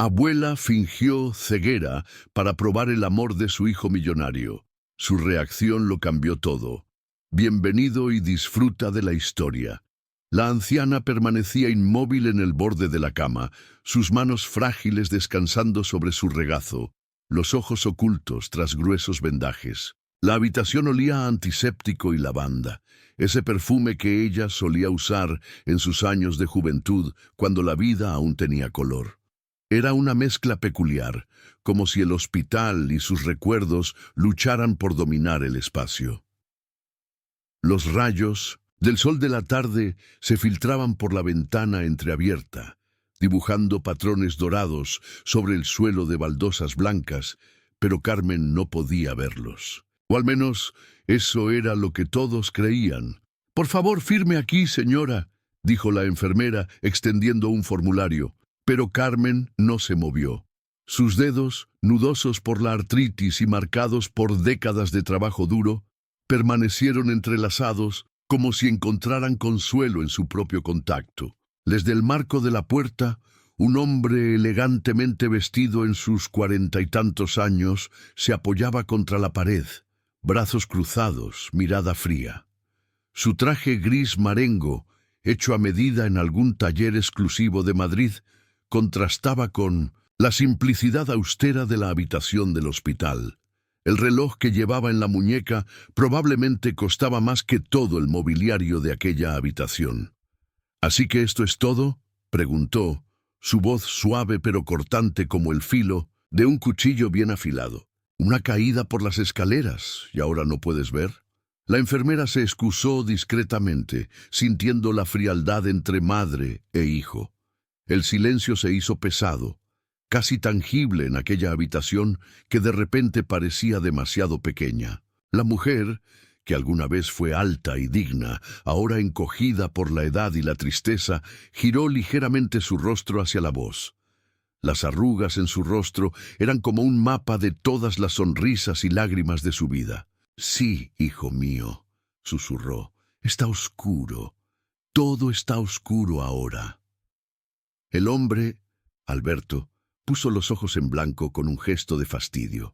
Abuela fingió ceguera para probar el amor de su hijo millonario. Su reacción lo cambió todo. Bienvenido y disfruta de la historia. La anciana permanecía inmóvil en el borde de la cama, sus manos frágiles descansando sobre su regazo, los ojos ocultos tras gruesos vendajes. La habitación olía a antiséptico y lavanda, ese perfume que ella solía usar en sus años de juventud cuando la vida aún tenía color. Era una mezcla peculiar, como si el hospital y sus recuerdos lucharan por dominar el espacio. Los rayos del sol de la tarde se filtraban por la ventana entreabierta, dibujando patrones dorados sobre el suelo de baldosas blancas, pero Carmen no podía verlos. O al menos eso era lo que todos creían. «Por favor, firme aquí, señora», dijo la enfermera, extendiendo un formulario. Pero Carmen no se movió. Sus dedos, nudosos por la artritis y marcados por décadas de trabajo duro, permanecieron entrelazados como si encontraran consuelo en su propio contacto. Desde el marco de la puerta, un hombre elegantemente vestido en sus 40 y tantos años se apoyaba contra la pared, brazos cruzados, mirada fría. Su traje gris marengo, hecho a medida en algún taller exclusivo de Madrid, contrastaba con la simplicidad austera de la habitación del hospital. El reloj que llevaba en la muñeca probablemente costaba más que todo el mobiliario de aquella habitación. «¿Así que esto es todo?», preguntó, su voz suave pero cortante como el filo de un cuchillo bien afilado. «Una caída por las escaleras, ¿y ahora no puedes ver?». La enfermera se excusó discretamente, sintiendo la frialdad entre madre e hijo. El silencio se hizo pesado, casi tangible en aquella habitación que de repente parecía demasiado pequeña. La mujer, que alguna vez fue alta y digna, ahora encogida por la edad y la tristeza, giró ligeramente su rostro hacia la voz. Las arrugas en su rostro eran como un mapa de todas las sonrisas y lágrimas de su vida. «Sí, hijo mío», susurró, «está oscuro. Todo está oscuro ahora». El hombre, Alberto, puso los ojos en blanco con un gesto de fastidio.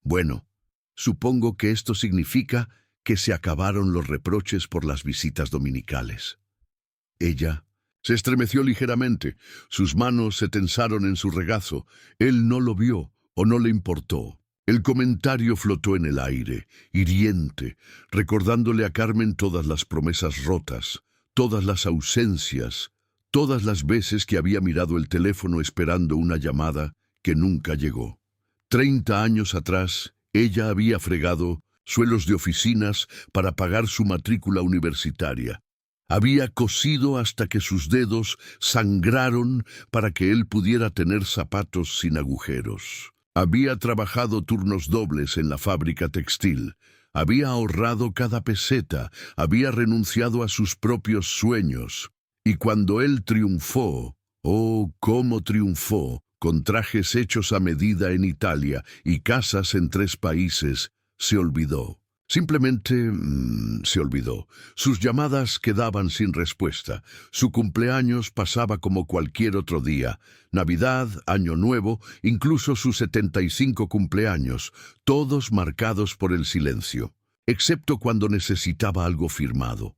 «Bueno, supongo que esto significa que se acabaron los reproches por las visitas dominicales». Ella se estremeció ligeramente, sus manos se tensaron en su regazo. Él no lo vio o no le importó. El comentario flotó en el aire, hiriente, recordándole a Carmen todas las promesas rotas, todas las ausencias, todas las veces que había mirado el teléfono esperando una llamada que nunca llegó. 30 años atrás, ella había fregado suelos de oficinas para pagar su matrícula universitaria. Había cosido hasta que sus dedos sangraron para que él pudiera tener zapatos sin agujeros. Había trabajado turnos dobles en la fábrica textil. Había ahorrado cada peseta, había renunciado a sus propios sueños. Y cuando él triunfó, oh, cómo triunfó, con trajes hechos a medida en Italia y casas en 3 países, se olvidó. Simplemente se olvidó. Sus llamadas quedaban sin respuesta. Su cumpleaños pasaba como cualquier otro día. Navidad, Año Nuevo, incluso sus 75 cumpleaños, todos marcados por el silencio, excepto cuando necesitaba algo firmado.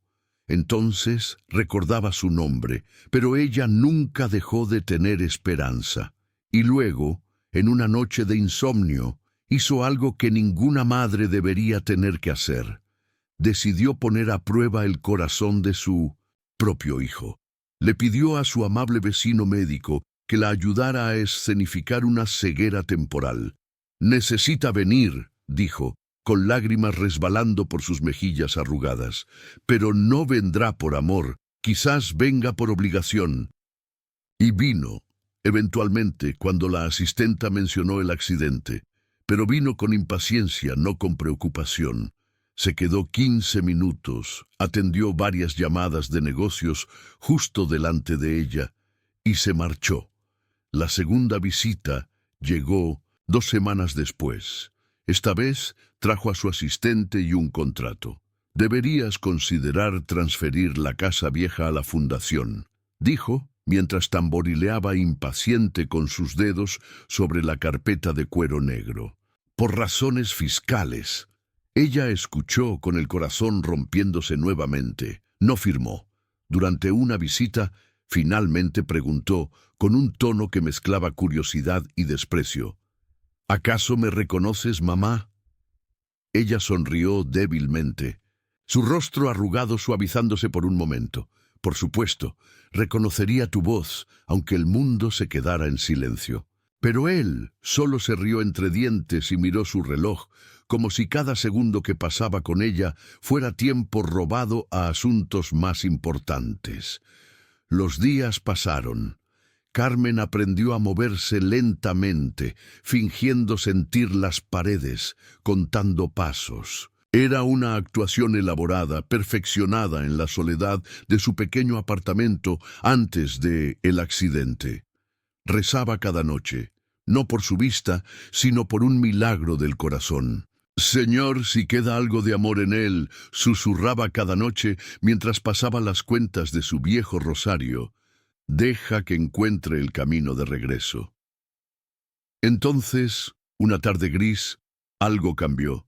Entonces recordaba su nombre, pero ella nunca dejó de tener esperanza. Y luego, en una noche de insomnio, hizo algo que ninguna madre debería tener que hacer. Decidió poner a prueba el corazón de su propio hijo. Le pidió a su amable vecino médico que la ayudara a escenificar una ceguera temporal. «Necesita venir», dijo, con lágrimas resbalando por sus mejillas arrugadas. «Pero no vendrá por amor, quizás venga por obligación». Y vino, eventualmente, cuando la asistenta mencionó el accidente. Pero vino con impaciencia, no con preocupación. Se quedó 15 minutos, atendió varias llamadas de negocios justo delante de ella y se marchó. La segunda visita llegó 2 semanas después. Esta vez trajo a su asistente y un contrato. «Deberías considerar transferir la casa vieja a la fundación», dijo, mientras tamborileaba impaciente con sus dedos sobre la carpeta de cuero negro. Por razones fiscales. Ella escuchó con el corazón rompiéndose nuevamente. No firmó. Durante una visita, finalmente preguntó, con un tono que mezclaba curiosidad y desprecio: ¿Acaso me reconoces, mamá? Ella sonrió débilmente, su rostro arrugado suavizándose por un momento. Por supuesto, reconocería tu voz, aunque el mundo se quedara en silencio. Pero él solo se rió entre dientes y miró su reloj, como si cada segundo que pasaba con ella fuera tiempo robado a asuntos más importantes. Los días pasaron. Carmen aprendió a moverse lentamente, fingiendo sentir las paredes, contando pasos. Era una actuación elaborada, perfeccionada en la soledad de su pequeño apartamento antes de el accidente. Rezaba cada noche, no por su vista, sino por un milagro del corazón. Señor, si queda algo de amor en él, susurraba cada noche mientras pasaba las cuentas de su viejo rosario. Deja que encuentre el camino de regreso. Entonces, una tarde gris, algo cambió.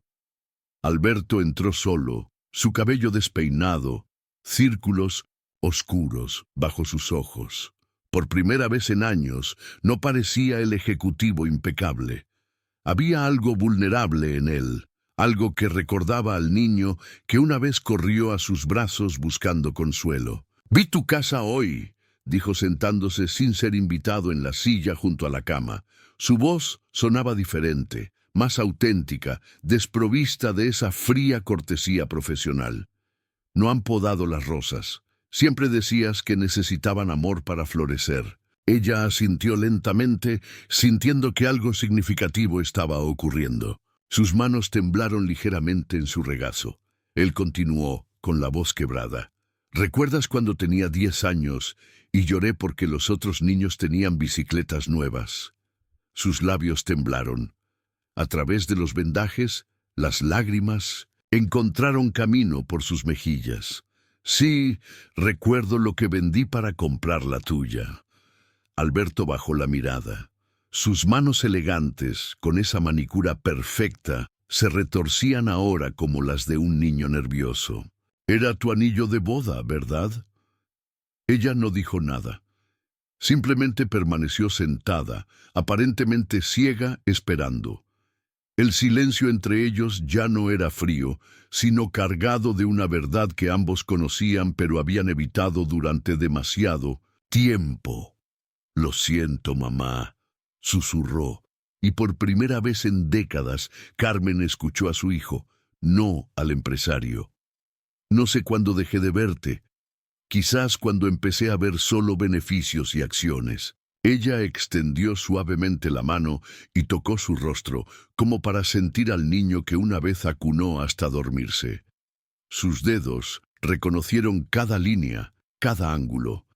Alberto entró solo, su cabello despeinado, círculos oscuros bajo sus ojos. Por primera vez en años, no parecía el ejecutivo impecable. Había algo vulnerable en él, algo que recordaba al niño que una vez corrió a sus brazos buscando consuelo. «Vi tu casa hoy», dijo sentándose sin ser invitado en la silla junto a la cama. Su voz sonaba diferente, más auténtica, desprovista de esa fría cortesía profesional. «No han podado las rosas. Siempre decías que necesitaban amor para florecer». Ella asintió lentamente, sintiendo que algo significativo estaba ocurriendo. Sus manos temblaron ligeramente en su regazo. Él continuó, con la voz quebrada. «¿Recuerdas cuando tenía 10 años y lloré porque los otros niños tenían bicicletas nuevas?» Sus labios temblaron. A través de los vendajes, las lágrimas encontraron camino por sus mejillas. «Sí, recuerdo lo que vendí para comprar la tuya». Alberto bajó la mirada. Sus manos elegantes, con esa manicura perfecta, se retorcían ahora como las de un niño nervioso. «Era tu anillo de boda, ¿verdad?» Ella no dijo nada. Simplemente permaneció sentada, aparentemente ciega, esperando. El silencio entre ellos ya no era frío, sino cargado de una verdad que ambos conocían pero habían evitado durante demasiado tiempo. «Lo siento, mamá», susurró, y por primera vez en décadas Carmen escuchó a su hijo, no al empresario. «No sé cuándo dejé de verte. Quizás cuando empecé a ver solo beneficios y acciones». Ella extendió suavemente la mano y tocó su rostro, como para sentir al niño que una vez acunó hasta dormirse. Sus dedos reconocieron cada línea, cada ángulo.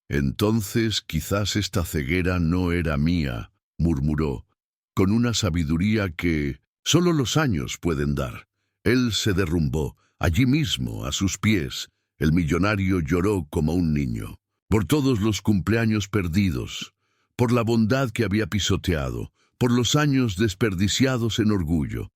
«Entonces quizás esta ceguera no era mía», murmuró, con una sabiduría que solo los años pueden dar. Él se derrumbó, allí mismo, a sus pies. El millonario lloró como un niño. Por todos los cumpleaños perdidos, por la bondad que había pisoteado, por los años desperdiciados en orgullo.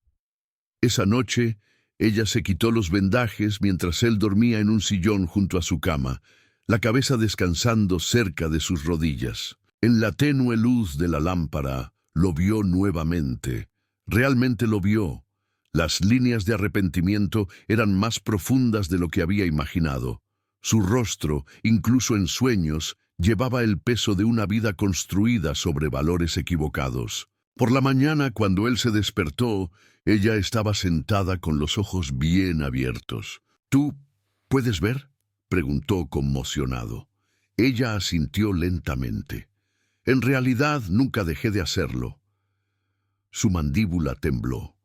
Esa noche, ella se quitó los vendajes mientras él dormía en un sillón junto a su cama, la cabeza descansando cerca de sus rodillas. En la tenue luz de la lámpara, lo vio nuevamente. Realmente lo vio. Las líneas de arrepentimiento eran más profundas de lo que había imaginado. Su rostro, incluso en sueños, llevaba el peso de una vida construida sobre valores equivocados. Por la mañana, cuando él se despertó, ella estaba sentada con los ojos bien abiertos. «¿Tú puedes ver?», preguntó conmocionado. Ella asintió lentamente. «En realidad, nunca dejé de hacerlo». Su mandíbula tembló.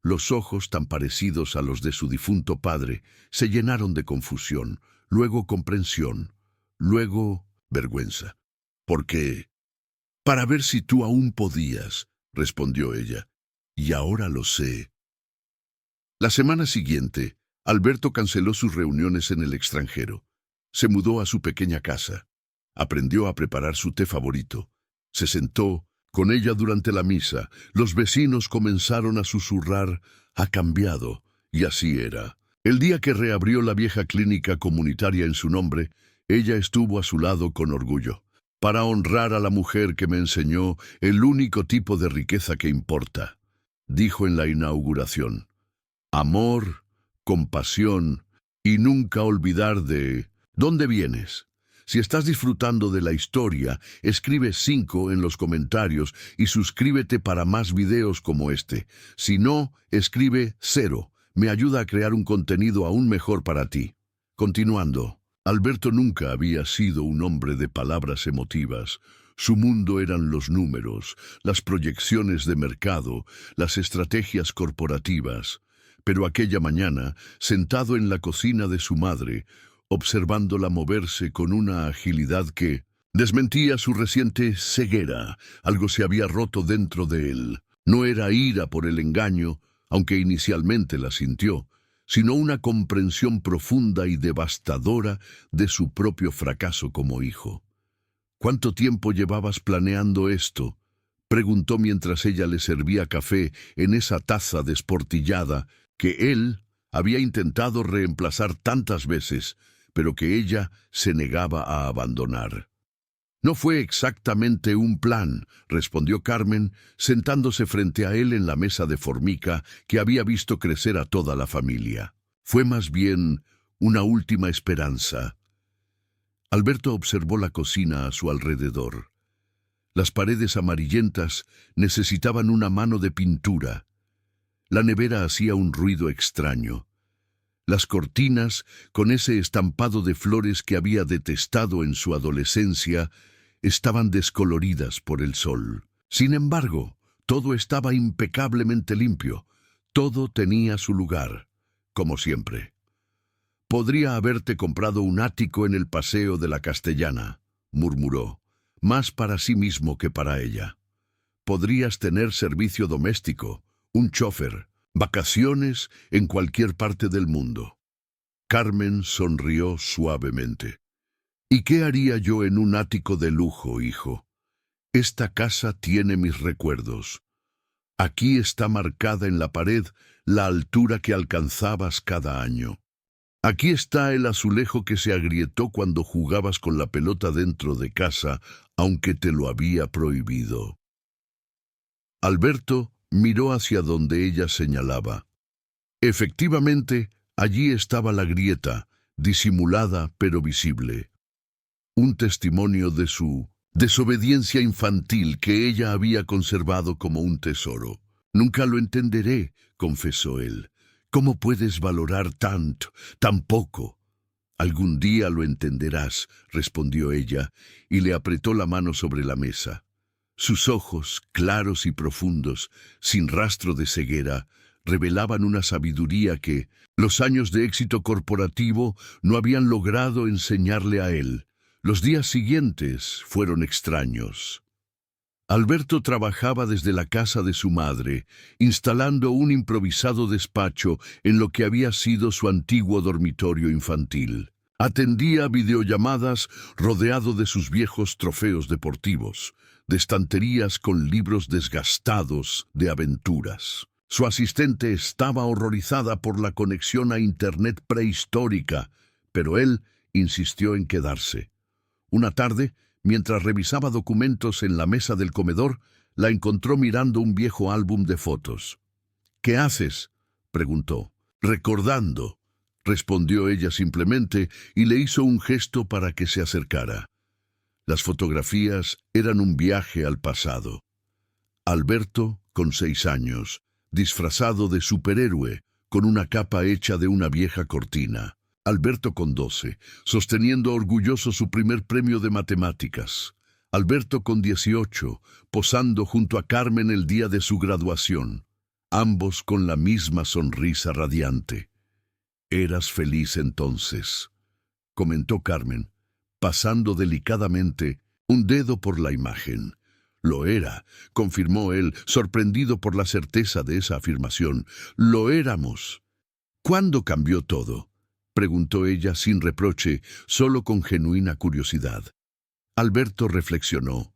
Los ojos, tan parecidos a los de su difunto padre, se llenaron de confusión, luego comprensión, luego vergüenza. «¿Por qué?» «Para ver si tú aún podías», respondió ella. «Y ahora lo sé». La semana siguiente, Alberto canceló sus reuniones en el extranjero. Se mudó a su pequeña casa. Aprendió a preparar su té favorito. Se sentó con ella durante la misa. Los vecinos comenzaron a susurrar: «Ha cambiado», y así era. El día que reabrió la vieja clínica comunitaria en su nombre, ella estuvo a su lado con orgullo. «Para honrar a la mujer que me enseñó el único tipo de riqueza que importa», dijo en la inauguración. «Amor, compasión y nunca olvidar de dónde vienes». Si estás disfrutando de la historia, escribe 5 en los comentarios y suscríbete para más videos como este. Si no, escribe 0. Me ayuda a crear un contenido aún mejor para ti. Continuando, Alberto nunca había sido un hombre de palabras emotivas. Su mundo eran los números, las proyecciones de mercado, las estrategias corporativas. Pero aquella mañana, sentado en la cocina de su madre, observándola moverse con una agilidad que desmentía su reciente ceguera, algo se había roto dentro de él. No era ira por el engaño, aunque inicialmente la sintió, sino una comprensión profunda y devastadora de su propio fracaso como hijo. «¿Cuánto tiempo llevabas planeando esto?», preguntó mientras ella le servía café en esa taza desportillada que él había intentado reemplazar tantas veces, pero que ella se negaba a abandonar. «No fue exactamente un plan», respondió Carmen, sentándose frente a él en la mesa de formica que había visto crecer a toda la familia. «Fue más bien una última esperanza». Alberto observó la cocina a su alrededor. Las paredes amarillentas necesitaban una mano de pintura. La nevera hacía un ruido extraño. Las cortinas, con ese estampado de flores que había detestado en su adolescencia, estaban descoloridas por el sol. Sin embargo, todo estaba impecablemente limpio. Todo tenía su lugar, como siempre. «Podría haberte comprado un ático en el Paseo de la Castellana», murmuró, más para sí mismo que para ella. «Podrías tener servicio doméstico, un chofer, vacaciones en cualquier parte del mundo». Carmen sonrió suavemente. «¿Y qué haría yo en un ático de lujo, hijo? Esta casa tiene mis recuerdos. Aquí está marcada en la pared la altura que alcanzabas cada año. Aquí está el azulejo que se agrietó cuando jugabas con la pelota dentro de casa, aunque te lo había prohibido». Alberto miró hacia donde ella señalaba. Efectivamente, allí estaba la grieta, disimulada pero visible. Un testimonio de su desobediencia infantil que ella había conservado como un tesoro. «Nunca lo entenderé», confesó él. «¿Cómo puedes valorar tanto, tan poco?» «Algún día lo entenderás», respondió ella, y le apretó la mano sobre la mesa. Sus ojos, claros y profundos, sin rastro de ceguera, revelaban una sabiduría que los años de éxito corporativo no habían logrado enseñarle a él. Los días siguientes fueron extraños. Alberto trabajaba desde la casa de su madre, instalando un improvisado despacho en lo que había sido su antiguo dormitorio infantil. Atendía videollamadas rodeado de sus viejos trofeos deportivos, de estanterías con libros desgastados de aventuras. Su asistente estaba horrorizada por la conexión a Internet prehistórica, pero él insistió en quedarse. Una tarde, mientras revisaba documentos en la mesa del comedor, la encontró mirando un viejo álbum de fotos. «¿Qué haces?», preguntó. «Recordando», respondió ella simplemente y le hizo un gesto para que se acercara. Las fotografías eran un viaje al pasado. Alberto, con 6 años, disfrazado de superhéroe, con una capa hecha de una vieja cortina. Alberto con 12, sosteniendo orgulloso su primer premio de matemáticas. Alberto con 18, posando junto a Carmen el día de su graduación. Ambos con la misma sonrisa radiante. «Eras feliz entonces», comentó Carmen, pasando delicadamente un dedo por la imagen. «Lo era», confirmó él, sorprendido por la certeza de esa afirmación. «Lo éramos». «¿Cuándo cambió todo?», preguntó ella sin reproche, solo con genuina curiosidad. Alberto reflexionó.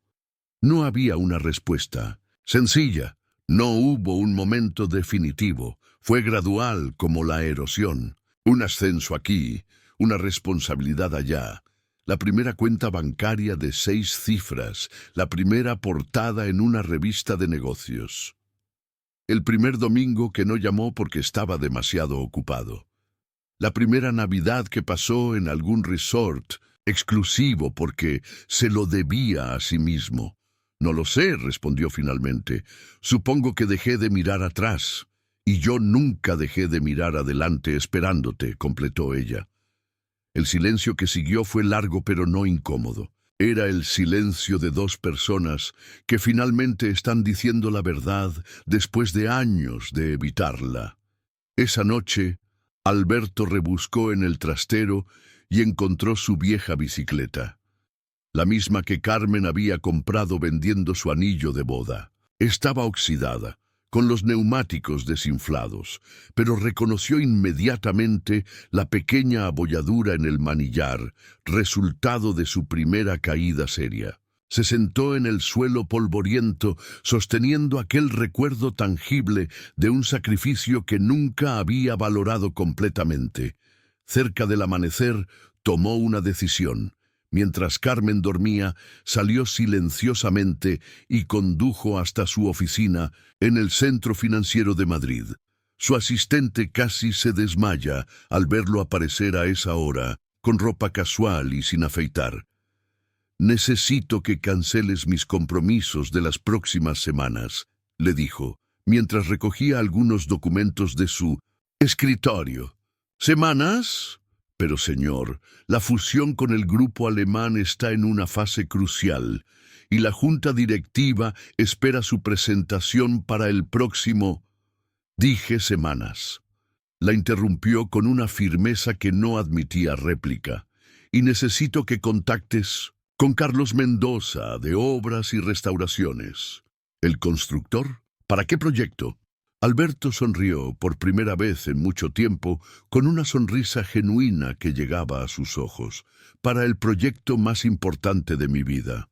No había una respuesta sencilla. No hubo un momento definitivo. Fue gradual como la erosión. Un ascenso aquí, una responsabilidad allá. La primera cuenta bancaria de 6 cifras, la primera portada en una revista de negocios. El primer domingo que no llamó porque estaba demasiado ocupado. La primera Navidad que pasó en algún resort exclusivo porque se lo debía a sí mismo. No lo sé, respondió finalmente. Supongo que dejé de mirar atrás. Y yo nunca dejé de mirar adelante esperándote, completó ella. El silencio que siguió fue largo pero no incómodo. Era el silencio de 2 personas que finalmente están diciendo la verdad después de años de evitarla. Esa noche, Alberto rebuscó en el trastero y encontró su vieja bicicleta. La misma que Carmen había comprado vendiendo su anillo de boda. Estaba oxidada, con los neumáticos desinflados, pero reconoció inmediatamente la pequeña abolladura en el manillar, resultado de su primera caída seria. Se sentó en el suelo polvoriento, sosteniendo aquel recuerdo tangible de un sacrificio que nunca había valorado completamente. Cerca del amanecer, tomó una decisión. Mientras Carmen dormía, salió silenciosamente y condujo hasta su oficina en el Centro Financiero de Madrid. Su asistente casi se desmaya al verlo aparecer a esa hora, con ropa casual y sin afeitar. «Necesito que canceles mis compromisos de las próximas semanas», le dijo, mientras recogía algunos documentos de su escritorio. «¿Semanas?» Pero, señor, la fusión con el grupo alemán está en una fase crucial y la junta directiva espera su presentación para el próximo. Dije semanas. La interrumpió con una firmeza que no admitía réplica. Y necesito que contactes con Carlos Mendoza, de Obras y Restauraciones. ¿El constructor? ¿Para qué proyecto? Alberto sonrió por primera vez en mucho tiempo con una sonrisa genuina que llegaba a sus ojos. Para el proyecto más importante de mi vida.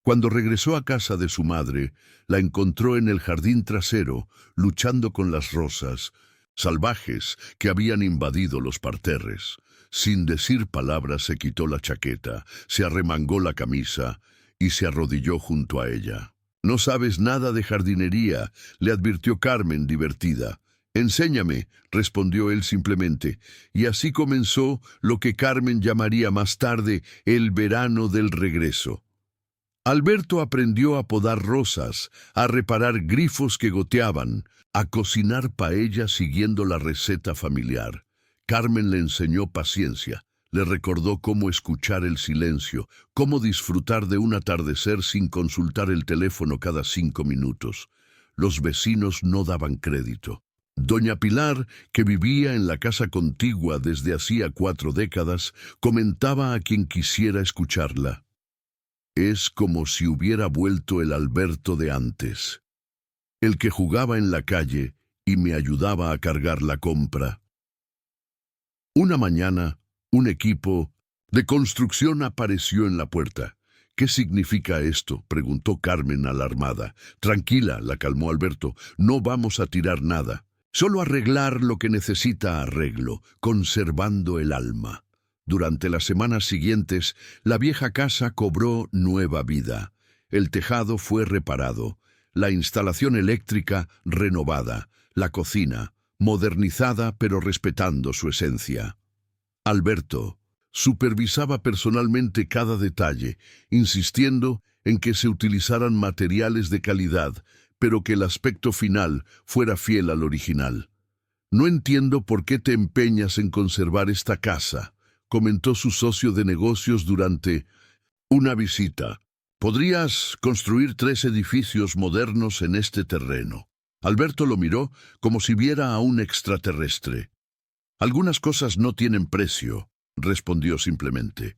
Cuando regresó a casa de su madre, la encontró en el jardín trasero, luchando con las rosas, salvajes que habían invadido los parterres. Sin decir palabras se quitó la chaqueta, se arremangó la camisa y se arrodilló junto a ella. «No sabes nada de jardinería», le advirtió Carmen, divertida. «Enséñame», respondió él simplemente, y así comenzó lo que Carmen llamaría más tarde el verano del regreso. Alberto aprendió a podar rosas, a reparar grifos que goteaban, a cocinar paella siguiendo la receta familiar. Carmen le enseñó paciencia. Le recordó cómo escuchar el silencio, cómo disfrutar de un atardecer sin consultar el teléfono cada 5 minutos. Los vecinos no daban crédito. Doña Pilar, que vivía en la casa contigua desde hacía 4 décadas, comentaba a quien quisiera escucharla. «Es como si hubiera vuelto el Alberto de antes, el que jugaba en la calle y me ayudaba a cargar la compra». Una mañana, un equipo de construcción apareció en la puerta. «¿Qué significa esto?», preguntó Carmen alarmada. «Tranquila», la calmó Alberto, «no vamos a tirar nada. Solo arreglar lo que necesita arreglo, conservando el alma». Durante las semanas siguientes, la vieja casa cobró nueva vida. El tejado fue reparado, la instalación eléctrica renovada, la cocina modernizada pero respetando su esencia. Alberto supervisaba personalmente cada detalle, insistiendo en que se utilizaran materiales de calidad, pero que el aspecto final fuera fiel al original. «No entiendo por qué te empeñas en conservar esta casa», comentó su socio de negocios durante una visita. «Podrías construir 3 edificios modernos en este terreno». Alberto lo miró como si viera a un extraterrestre. «Algunas cosas no tienen precio», respondió simplemente.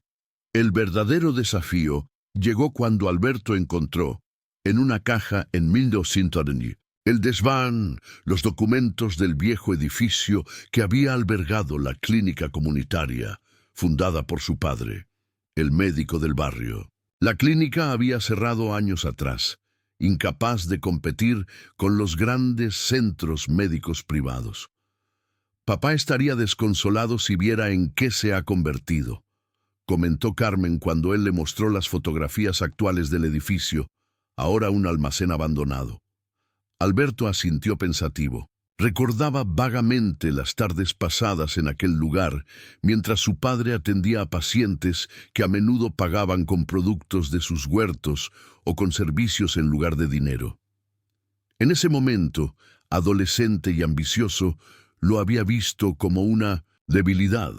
El verdadero desafío llegó cuando Alberto encontró, en una caja en 1900, el desván, los documentos del viejo edificio que había albergado la clínica comunitaria, fundada por su padre, el médico del barrio. La clínica había cerrado años atrás, incapaz de competir con los grandes centros médicos privados. Papá estaría desconsolado si viera en qué se ha convertido, comentó Carmen cuando él le mostró las fotografías actuales del edificio, ahora un almacén abandonado. Alberto asintió pensativo. Recordaba vagamente las tardes pasadas en aquel lugar, mientras su padre atendía a pacientes que a menudo pagaban con productos de sus huertos o con servicios en lugar de dinero. En ese momento, adolescente y ambicioso, lo había visto como una debilidad.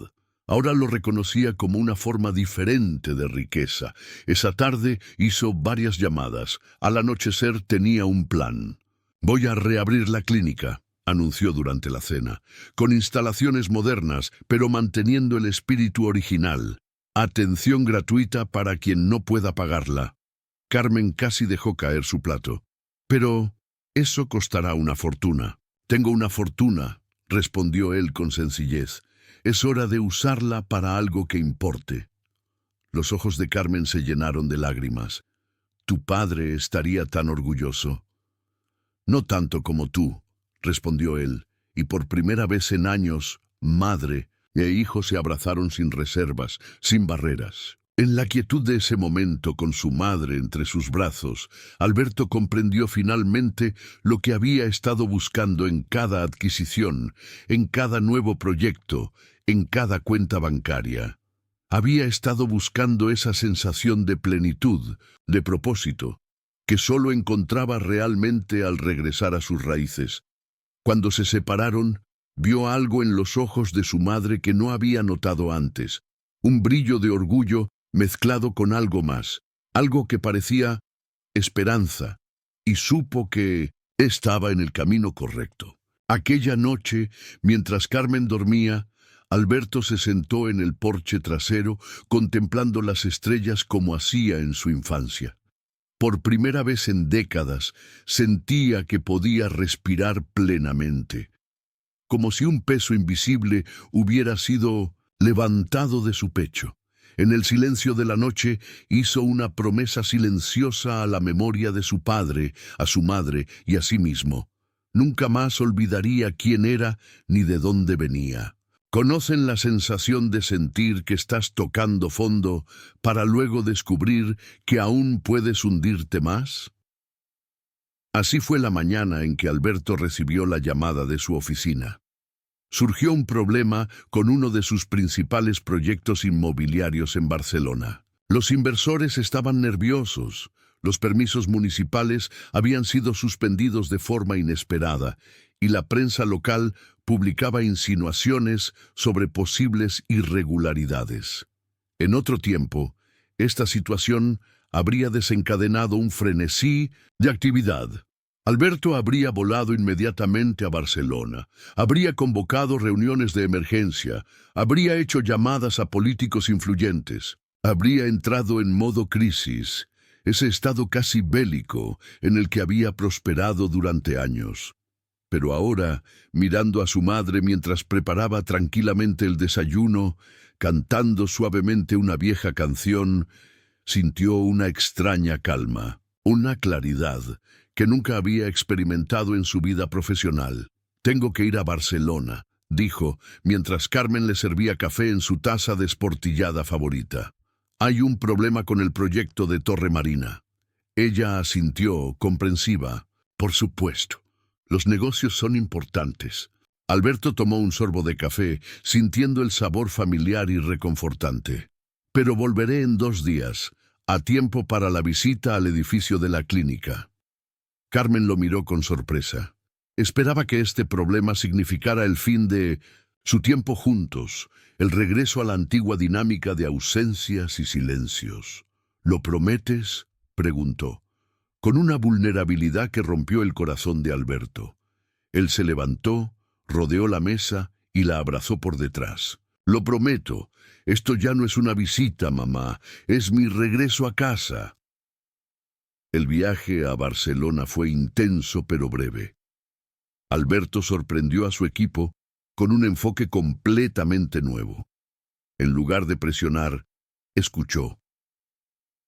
Ahora lo reconocía como una forma diferente de riqueza. Esa tarde hizo varias llamadas. Al anochecer tenía un plan. «Voy a reabrir la clínica», anunció durante la cena, «con instalaciones modernas, pero manteniendo el espíritu original. Atención gratuita para quien no pueda pagarla». Carmen casi dejó caer su plato. «Pero eso costará una fortuna». «Tengo una fortuna», respondió él con sencillez. «Es hora de usarla para algo que importe». Los ojos de Carmen se llenaron de lágrimas. «Tu padre estaría tan orgulloso». «No tanto como tú», respondió él, y por primera vez en años, madre e hijo se abrazaron sin reservas, sin barreras. En la quietud de ese momento, con su madre entre sus brazos, Alberto comprendió finalmente lo que había estado buscando en cada adquisición, en cada nuevo proyecto, en cada cuenta bancaria. Había estado buscando esa sensación de plenitud, de propósito, que solo encontraba realmente al regresar a sus raíces. Cuando se separaron, vio algo en los ojos de su madre que no había notado antes, un brillo de orgullo mezclado con algo más, algo que parecía esperanza, y supo que estaba en el camino correcto. Aquella noche, mientras Carmen dormía, Alberto se sentó en el porche trasero contemplando las estrellas como hacía en su infancia. Por primera vez en décadas, sentía que podía respirar plenamente, como si un peso invisible hubiera sido levantado de su pecho. En el silencio de la noche hizo una promesa silenciosa a la memoria de su padre, a su madre y a sí mismo. Nunca más olvidaría quién era ni de dónde venía. ¿Conocen la sensación de sentir que estás tocando fondo para luego descubrir que aún puedes hundirte más? Así fue la mañana en que Alberto recibió la llamada de su oficina. Surgió un problema con uno de sus principales proyectos inmobiliarios en Barcelona. Los inversores estaban nerviosos. Los permisos municipales habían sido suspendidos de forma inesperada y la prensa local publicaba insinuaciones sobre posibles irregularidades. En otro tiempo, esta situación habría desencadenado un frenesí de actividad. Alberto habría volado inmediatamente a Barcelona, habría convocado reuniones de emergencia, habría hecho llamadas a políticos influyentes, habría entrado en modo crisis, ese estado casi bélico en el que había prosperado durante años. Pero ahora, mirando a su madre mientras preparaba tranquilamente el desayuno, cantando suavemente una vieja canción, sintió una extraña calma, una claridad que nunca había experimentado en su vida profesional. «Tengo que ir a Barcelona», dijo, mientras Carmen le servía café en su taza desportillada favorita. «Hay un problema con el proyecto de Torre Marina». Ella asintió, comprensiva. «Por supuesto. Los negocios son importantes». Alberto tomó un sorbo de café, sintiendo el sabor familiar y reconfortante. «Pero volveré en 2 días, a tiempo para la visita al edificio de la clínica». Carmen lo miró con sorpresa. Esperaba que este problema significara el fin de su tiempo juntos, el regreso a la antigua dinámica de ausencias y silencios. «¿Lo prometes?», preguntó, con una vulnerabilidad que rompió el corazón de Alberto. Él se levantó, rodeó la mesa y la abrazó por detrás. «Lo prometo. Esto ya no es una visita, mamá. Es mi regreso a casa». El viaje a Barcelona fue intenso pero breve. Alberto sorprendió a su equipo con un enfoque completamente nuevo. En lugar de presionar, escuchó.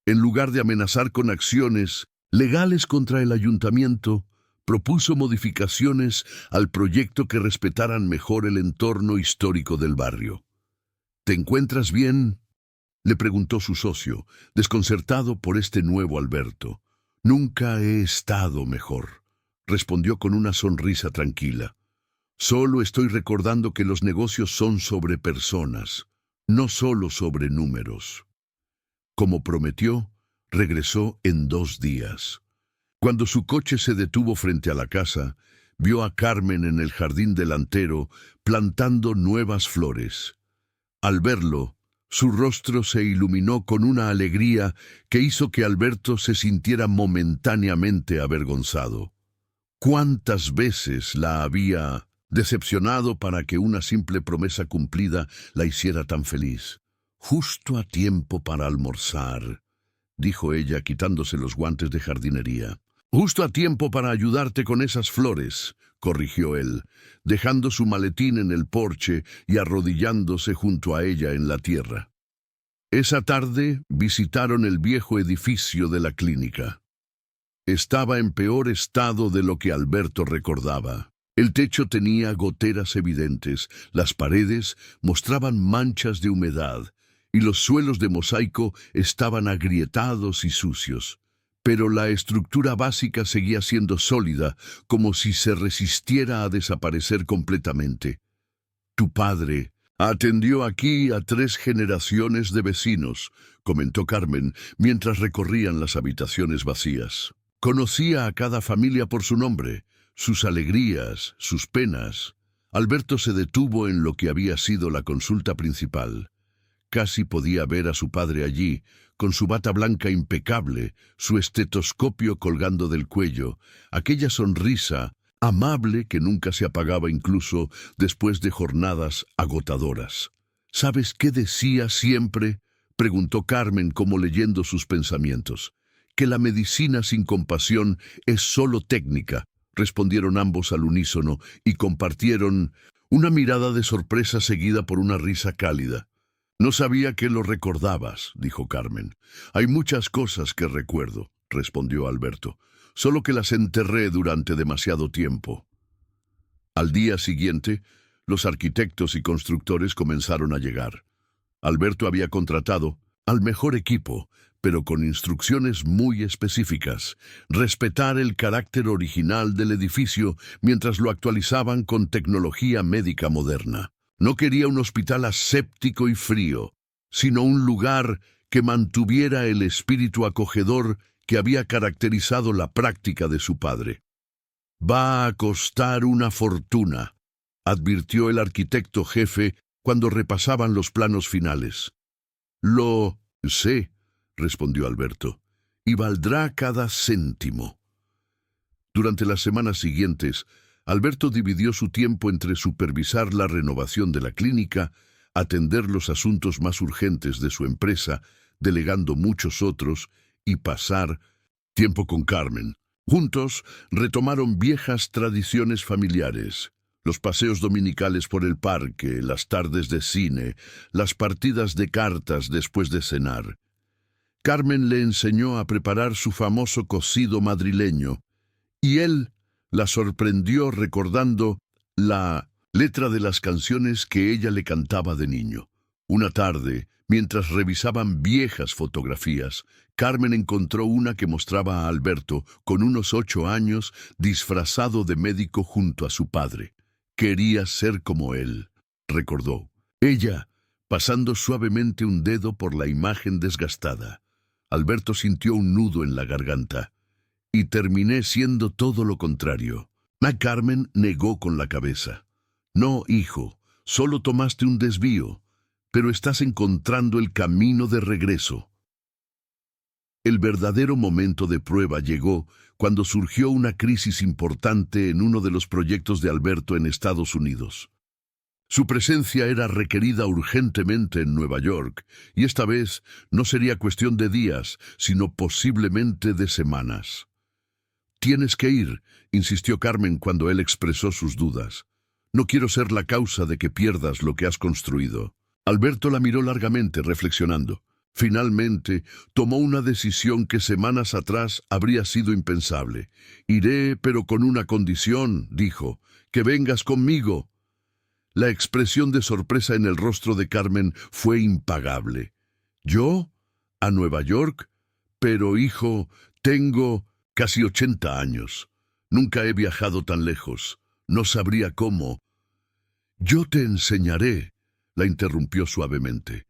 En lugar de amenazar con acciones legales contra el ayuntamiento, propuso modificaciones al proyecto que respetaran mejor el entorno histórico del barrio. ¿Te encuentras bien?, le preguntó su socio, desconcertado por este nuevo Alberto. Nunca he estado mejor, respondió con una sonrisa tranquila. Solo estoy recordando que los negocios son sobre personas, no solo sobre números. Como prometió, regresó en 2 días. Cuando su coche se detuvo frente a la casa, vio a Carmen en el jardín delantero plantando nuevas flores. Al verlo, su rostro se iluminó con una alegría que hizo que Alberto se sintiera momentáneamente avergonzado. ¿Cuántas veces la había decepcionado para que una simple promesa cumplida la hiciera tan feliz? Justo a tiempo para almorzar, dijo ella quitándose los guantes de jardinería. Justo a tiempo para ayudarte con esas flores, corrigió él, dejando su maletín en el porche y arrodillándose junto a ella en la tierra. Esa tarde visitaron el viejo edificio de la clínica. Estaba en peor estado de lo que Alberto recordaba. El techo tenía goteras evidentes, las paredes mostraban manchas de humedad y los suelos de mosaico estaban agrietados y sucios. Pero la estructura básica seguía siendo sólida, como si se resistiera a desaparecer completamente. Tu padre atendió aquí a 3 generaciones de vecinos, comentó Carmen, mientras recorrían las habitaciones vacías. Conocía a cada familia por su nombre, sus alegrías, sus penas. Alberto se detuvo en lo que había sido la consulta principal. Casi podía ver a su padre allí, con su bata blanca impecable, su estetoscopio colgando del cuello, aquella sonrisa amable que nunca se apagaba incluso después de jornadas agotadoras. ¿Sabes qué decía siempre?, preguntó Carmen como leyendo sus pensamientos. Que la medicina sin compasión es solo técnica, respondieron ambos al unísono y compartieron una mirada de sorpresa seguida por una risa cálida. No sabía que lo recordabas, dijo Carmen. Hay muchas cosas que recuerdo, respondió Alberto, solo que las enterré durante demasiado tiempo. Al día siguiente, los arquitectos y constructores comenzaron a llegar. Alberto había contratado al mejor equipo, pero con instrucciones muy específicas: respetar el carácter original del edificio mientras lo actualizaban con tecnología médica moderna. No quería un hospital aséptico y frío, sino un lugar que mantuviera el espíritu acogedor que había caracterizado la práctica de su padre. Va a costar una fortuna, advirtió el arquitecto jefe cuando repasaban los planos finales. Lo sé, respondió Alberto, y valdrá cada céntimo. Durante las semanas siguientes, Alberto dividió su tiempo entre supervisar la renovación de la clínica, atender los asuntos más urgentes de su empresa, delegando muchos otros, y pasar tiempo con Carmen. Juntos retomaron viejas tradiciones familiares: los paseos dominicales por el parque, las tardes de cine, las partidas de cartas después de cenar. Carmen le enseñó a preparar su famoso cocido madrileño, y él la sorprendió recordando la letra de las canciones que ella le cantaba de niño. Una tarde, mientras revisaban viejas fotografías, Carmen encontró una que mostraba a Alberto, con unos 8 años, disfrazado de médico junto a su padre. Quería ser como él, recordó. Ella, pasando suavemente un dedo por la imagen desgastada. Alberto sintió un nudo en la garganta. Y terminé siendo todo lo contrario. Carmen negó con la cabeza. No, hijo, solo tomaste un desvío, pero estás encontrando el camino de regreso. El verdadero momento de prueba llegó cuando surgió una crisis importante en uno de los proyectos de Alberto en Estados Unidos. Su presencia era requerida urgentemente en Nueva York, y esta vez no sería cuestión de días, sino posiblemente de semanas. Tienes que ir, insistió Carmen cuando él expresó sus dudas. No quiero ser la causa de que pierdas lo que has construido. Alberto la miró largamente, reflexionando. Finalmente, tomó una decisión que semanas atrás habría sido impensable. «Iré, pero con una condición», dijo, «que vengas conmigo». La expresión de sorpresa en el rostro de Carmen fue impagable. «¿Yo? ¿A Nueva York? Pero, hijo, tengo casi 80 años. Nunca he viajado tan lejos. No sabría cómo». «Yo te enseñaré», la interrumpió suavemente.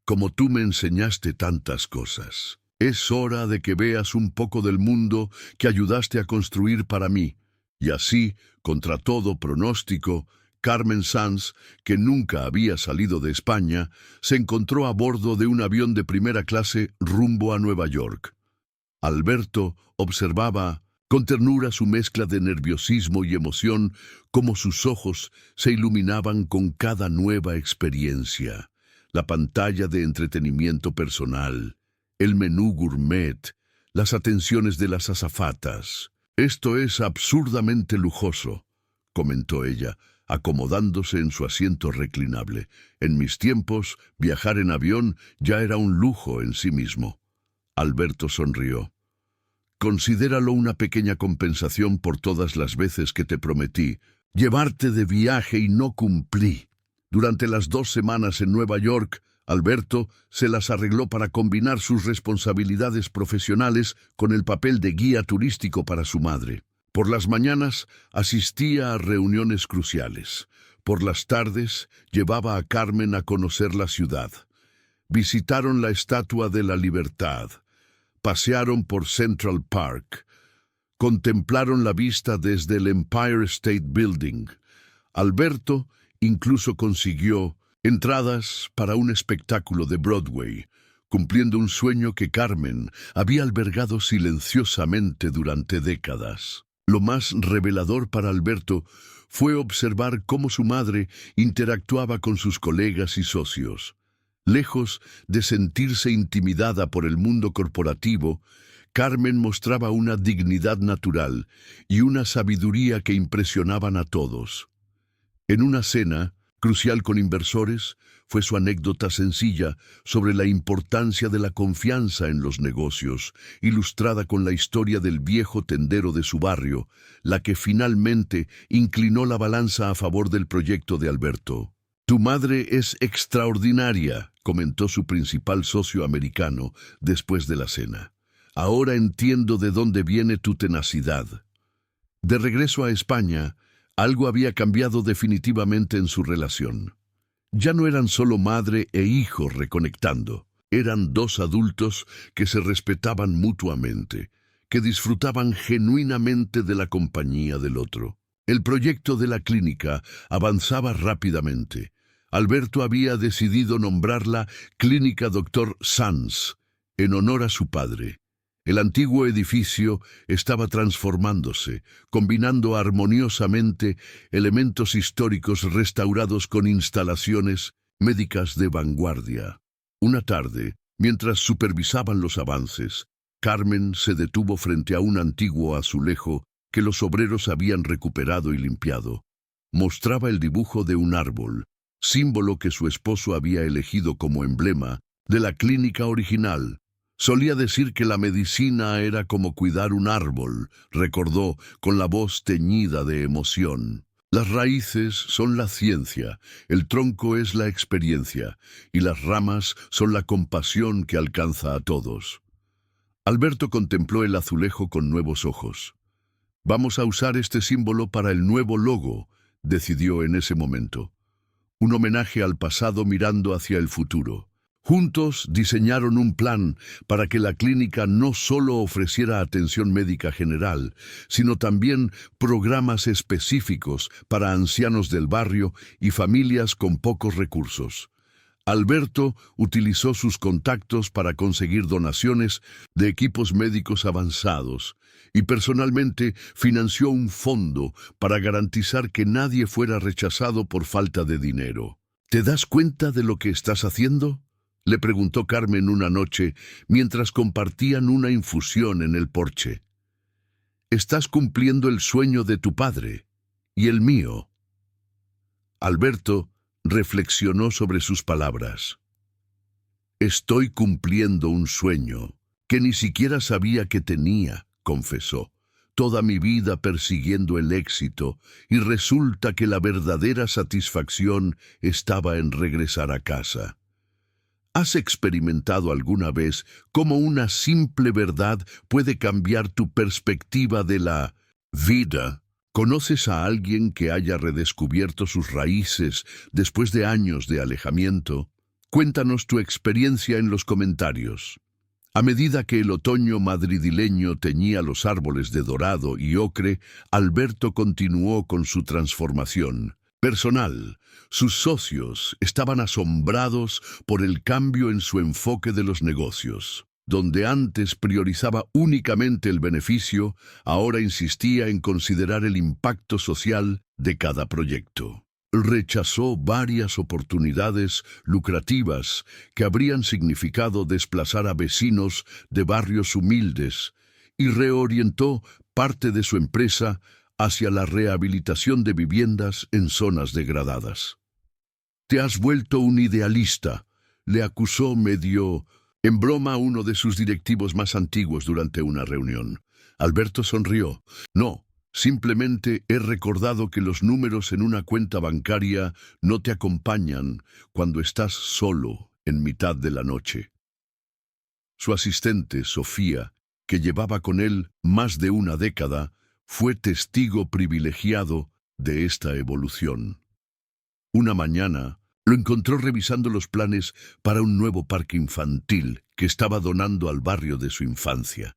«Como tú me enseñaste tantas cosas. Es hora de que veas un poco del mundo que ayudaste a construir para mí». Y así, contra todo pronóstico, Carmen Sanz, que nunca había salido de España, se encontró a bordo de un avión de primera clase rumbo a Nueva York. Alberto observaba con ternura su mezcla de nerviosismo y emoción, cómo sus ojos se iluminaban con cada nueva experiencia. La pantalla de entretenimiento personal, el menú gourmet, las atenciones de las azafatas. «Esto es absurdamente lujoso», comentó ella, acomodándose en su asiento reclinable. «En mis tiempos, viajar en avión ya era un lujo en sí mismo». Alberto sonrió. «Considéralo una pequeña compensación por todas las veces que te prometí llevarte de viaje y no cumplí». Durante las 2 semanas en Nueva York, Alberto se las arregló para combinar sus responsabilidades profesionales con el papel de guía turístico para su madre. Por las mañanas asistía a reuniones cruciales. Por las tardes llevaba a Carmen a conocer la ciudad. Visitaron la Estatua de la Libertad. Pasearon por Central Park. Contemplaron la vista desde el Empire State Building. Alberto incluso consiguió entradas para un espectáculo de Broadway, cumpliendo un sueño que Carmen había albergado silenciosamente durante décadas. Lo más revelador para Alberto fue observar cómo su madre interactuaba con sus colegas y socios. Lejos de sentirse intimidada por el mundo corporativo, Carmen mostraba una dignidad natural y una sabiduría que impresionaban a todos. En una cena crucial con inversores, fue su anécdota sencilla sobre la importancia de la confianza en los negocios, ilustrada con la historia del viejo tendero de su barrio, la que finalmente inclinó la balanza a favor del proyecto de Alberto. «Tu madre es extraordinaria», comentó su principal socio americano después de la cena. «Ahora entiendo de dónde viene tu tenacidad». De regreso a España, algo había cambiado definitivamente en su relación. Ya no eran solo madre e hijo reconectando. Eran 2 adultos que se respetaban mutuamente, que disfrutaban genuinamente de la compañía del otro. El proyecto de la clínica avanzaba rápidamente. Alberto había decidido nombrarla Clínica Dr. Sanz, en honor a su padre. El antiguo edificio estaba transformándose, combinando armoniosamente elementos históricos restaurados con instalaciones médicas de vanguardia. Una tarde, mientras supervisaban los avances, Carmen se detuvo frente a un antiguo azulejo que los obreros habían recuperado y limpiado. Mostraba el dibujo de un árbol, símbolo que su esposo había elegido como emblema de la clínica original. «Solía decir que la medicina era como cuidar un árbol», recordó con la voz teñida de emoción. «Las raíces son la ciencia, el tronco es la experiencia, y las ramas son la compasión que alcanza a todos». Alberto contempló el azulejo con nuevos ojos. «Vamos a usar este símbolo para el nuevo logo», decidió en ese momento. Un homenaje al pasado mirando hacia el futuro. Juntos diseñaron un plan para que la clínica no solo ofreciera atención médica general, sino también programas específicos para ancianos del barrio y familias con pocos recursos. Alberto utilizó sus contactos para conseguir donaciones de equipos médicos avanzados y personalmente financió un fondo para garantizar que nadie fuera rechazado por falta de dinero. ¿Te das cuenta de lo que estás haciendo?, le preguntó Carmen una noche mientras compartían una infusión en el porche. «Estás cumpliendo el sueño de tu padre y el mío». Alberto reflexionó sobre sus palabras. Estoy cumpliendo un sueño que ni siquiera sabía que tenía, confesó. Toda mi vida persiguiendo el éxito, y resulta que la verdadera satisfacción estaba en regresar a casa. ¿Has experimentado alguna vez cómo una simple verdad puede cambiar tu perspectiva de la vida? ¿Conoces a alguien que haya redescubierto sus raíces después de años de alejamiento? Cuéntanos tu experiencia en los comentarios. A medida que el otoño madrileño teñía los árboles de dorado y ocre, Alberto continuó con su transformación personal. Sus socios estaban asombrados por el cambio en su enfoque de los negocios. Donde antes priorizaba únicamente el beneficio, ahora insistía en considerar el impacto social de cada proyecto. Rechazó varias oportunidades lucrativas que habrían significado desplazar a vecinos de barrios humildes y reorientó parte de su empresa hacia la rehabilitación de viviendas en zonas degradadas. «Te has vuelto un idealista», le acusó medio en broma a uno de sus directivos más antiguos durante una reunión. Alberto sonrió. «No. Simplemente he recordado que los números en una cuenta bancaria no te acompañan cuando estás solo en mitad de la noche». Su asistente, Sofía, que llevaba con él más de una década, fue testigo privilegiado de esta evolución. Una mañana, lo encontró revisando los planes para un nuevo parque infantil que estaba donando al barrio de su infancia.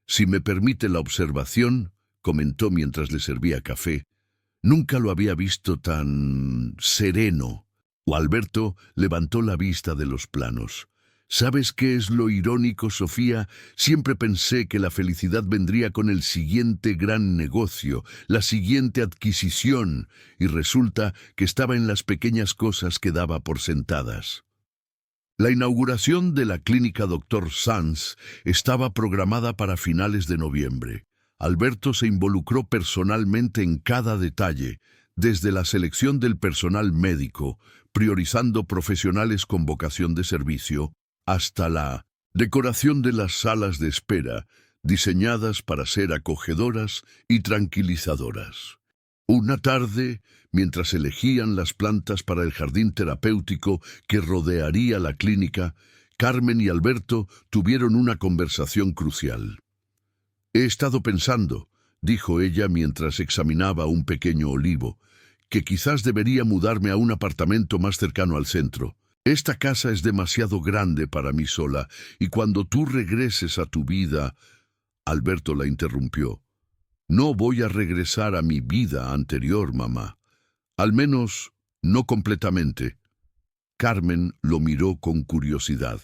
«Si me permite la observación», comentó mientras le servía café, «nunca lo había visto tan sereno». Alberto levantó la vista de los planos. «¿Sabes qué es lo irónico, Sofía? Siempre pensé que la felicidad vendría con el siguiente gran negocio, la siguiente adquisición, y resulta que estaba en las pequeñas cosas que daba por sentadas». La inauguración de la clínica Dr. Sanz estaba programada para finales de noviembre. Alberto se involucró personalmente en cada detalle, desde la selección del personal médico, priorizando profesionales con vocación de servicio, hasta la decoración de las salas de espera, diseñadas para ser acogedoras y tranquilizadoras. Una tarde, mientras elegían las plantas para el jardín terapéutico que rodearía la clínica, Carmen y Alberto tuvieron una conversación crucial. «He estado pensando», dijo ella mientras examinaba un pequeño olivo, «que quizás debería mudarme a un apartamento más cercano al centro. Esta casa es demasiado grande para mí sola, y cuando tú regreses a tu vida...» Alberto la interrumpió. «No voy a regresar a mi vida anterior, mamá. Al menos, no completamente». Carmen lo miró con curiosidad.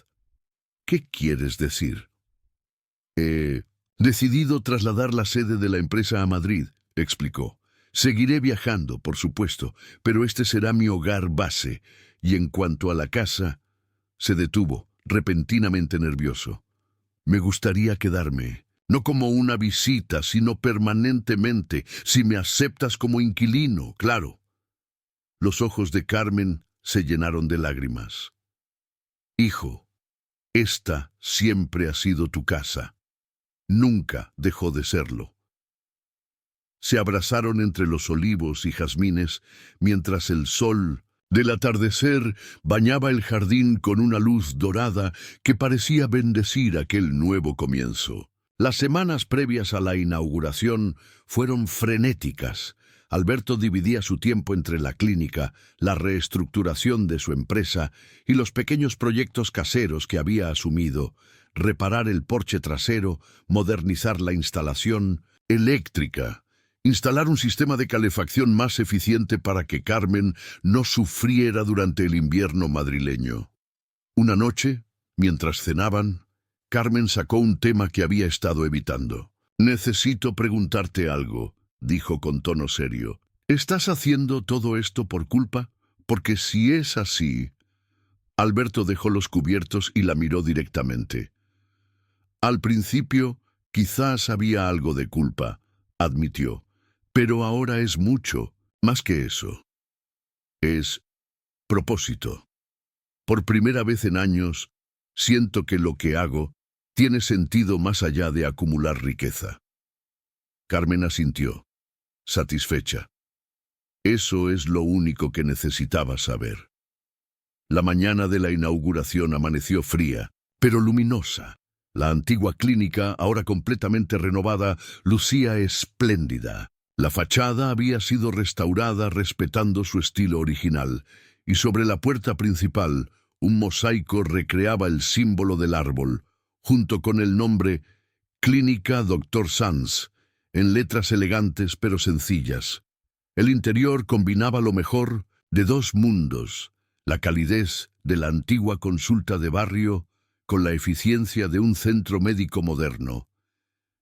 «¿Qué quieres decir?» He decidido trasladar la sede de la empresa a Madrid», explicó. «Seguiré viajando, por supuesto, pero este será mi hogar base. Y en cuanto a la casa...» Se detuvo, repentinamente nervioso. «Me gustaría quedarme, no como una visita, sino permanentemente, si me aceptas como inquilino, claro». Los ojos de Carmen se llenaron de lágrimas. «Hijo, esta siempre ha sido tu casa. Nunca dejó de serlo». Se abrazaron entre los olivos y jazmines mientras el sol del atardecer bañaba el jardín con una luz dorada que parecía bendecir aquel nuevo comienzo. Las semanas previas a la inauguración fueron frenéticas. Alberto dividía su tiempo entre la clínica, la reestructuración de su empresa y los pequeños proyectos caseros que había asumido: reparar el porche trasero, modernizar la instalación eléctrica, instalar un sistema de calefacción más eficiente para que Carmen no sufriera durante el invierno madrileño. Una noche, mientras cenaban, Carmen sacó un tema que había estado evitando. «Necesito preguntarte algo», dijo con tono serio. «¿Estás haciendo todo esto por culpa? Porque si es así...» Alberto dejó los cubiertos y la miró directamente. «Al principio, quizás había algo de culpa», admitió. «Pero ahora es mucho, más que eso. Es propósito. Por primera vez en años, Siento que lo que hago tiene sentido más allá de acumular riqueza. Carmen asintió, satisfecha. Eso es lo único que necesitaba saber. La mañana de la inauguración amaneció fría, pero luminosa. La antigua clínica, ahora completamente renovada, lucía espléndida. La fachada había sido restaurada respetando su estilo original, y sobre la puerta principal, un mosaico recreaba el símbolo del árbol, junto con el nombre Clínica Dr. Sanz, en letras elegantes pero sencillas. El interior combinaba lo mejor de dos mundos, la calidez de la antigua consulta de barrio con la eficiencia de un centro médico moderno.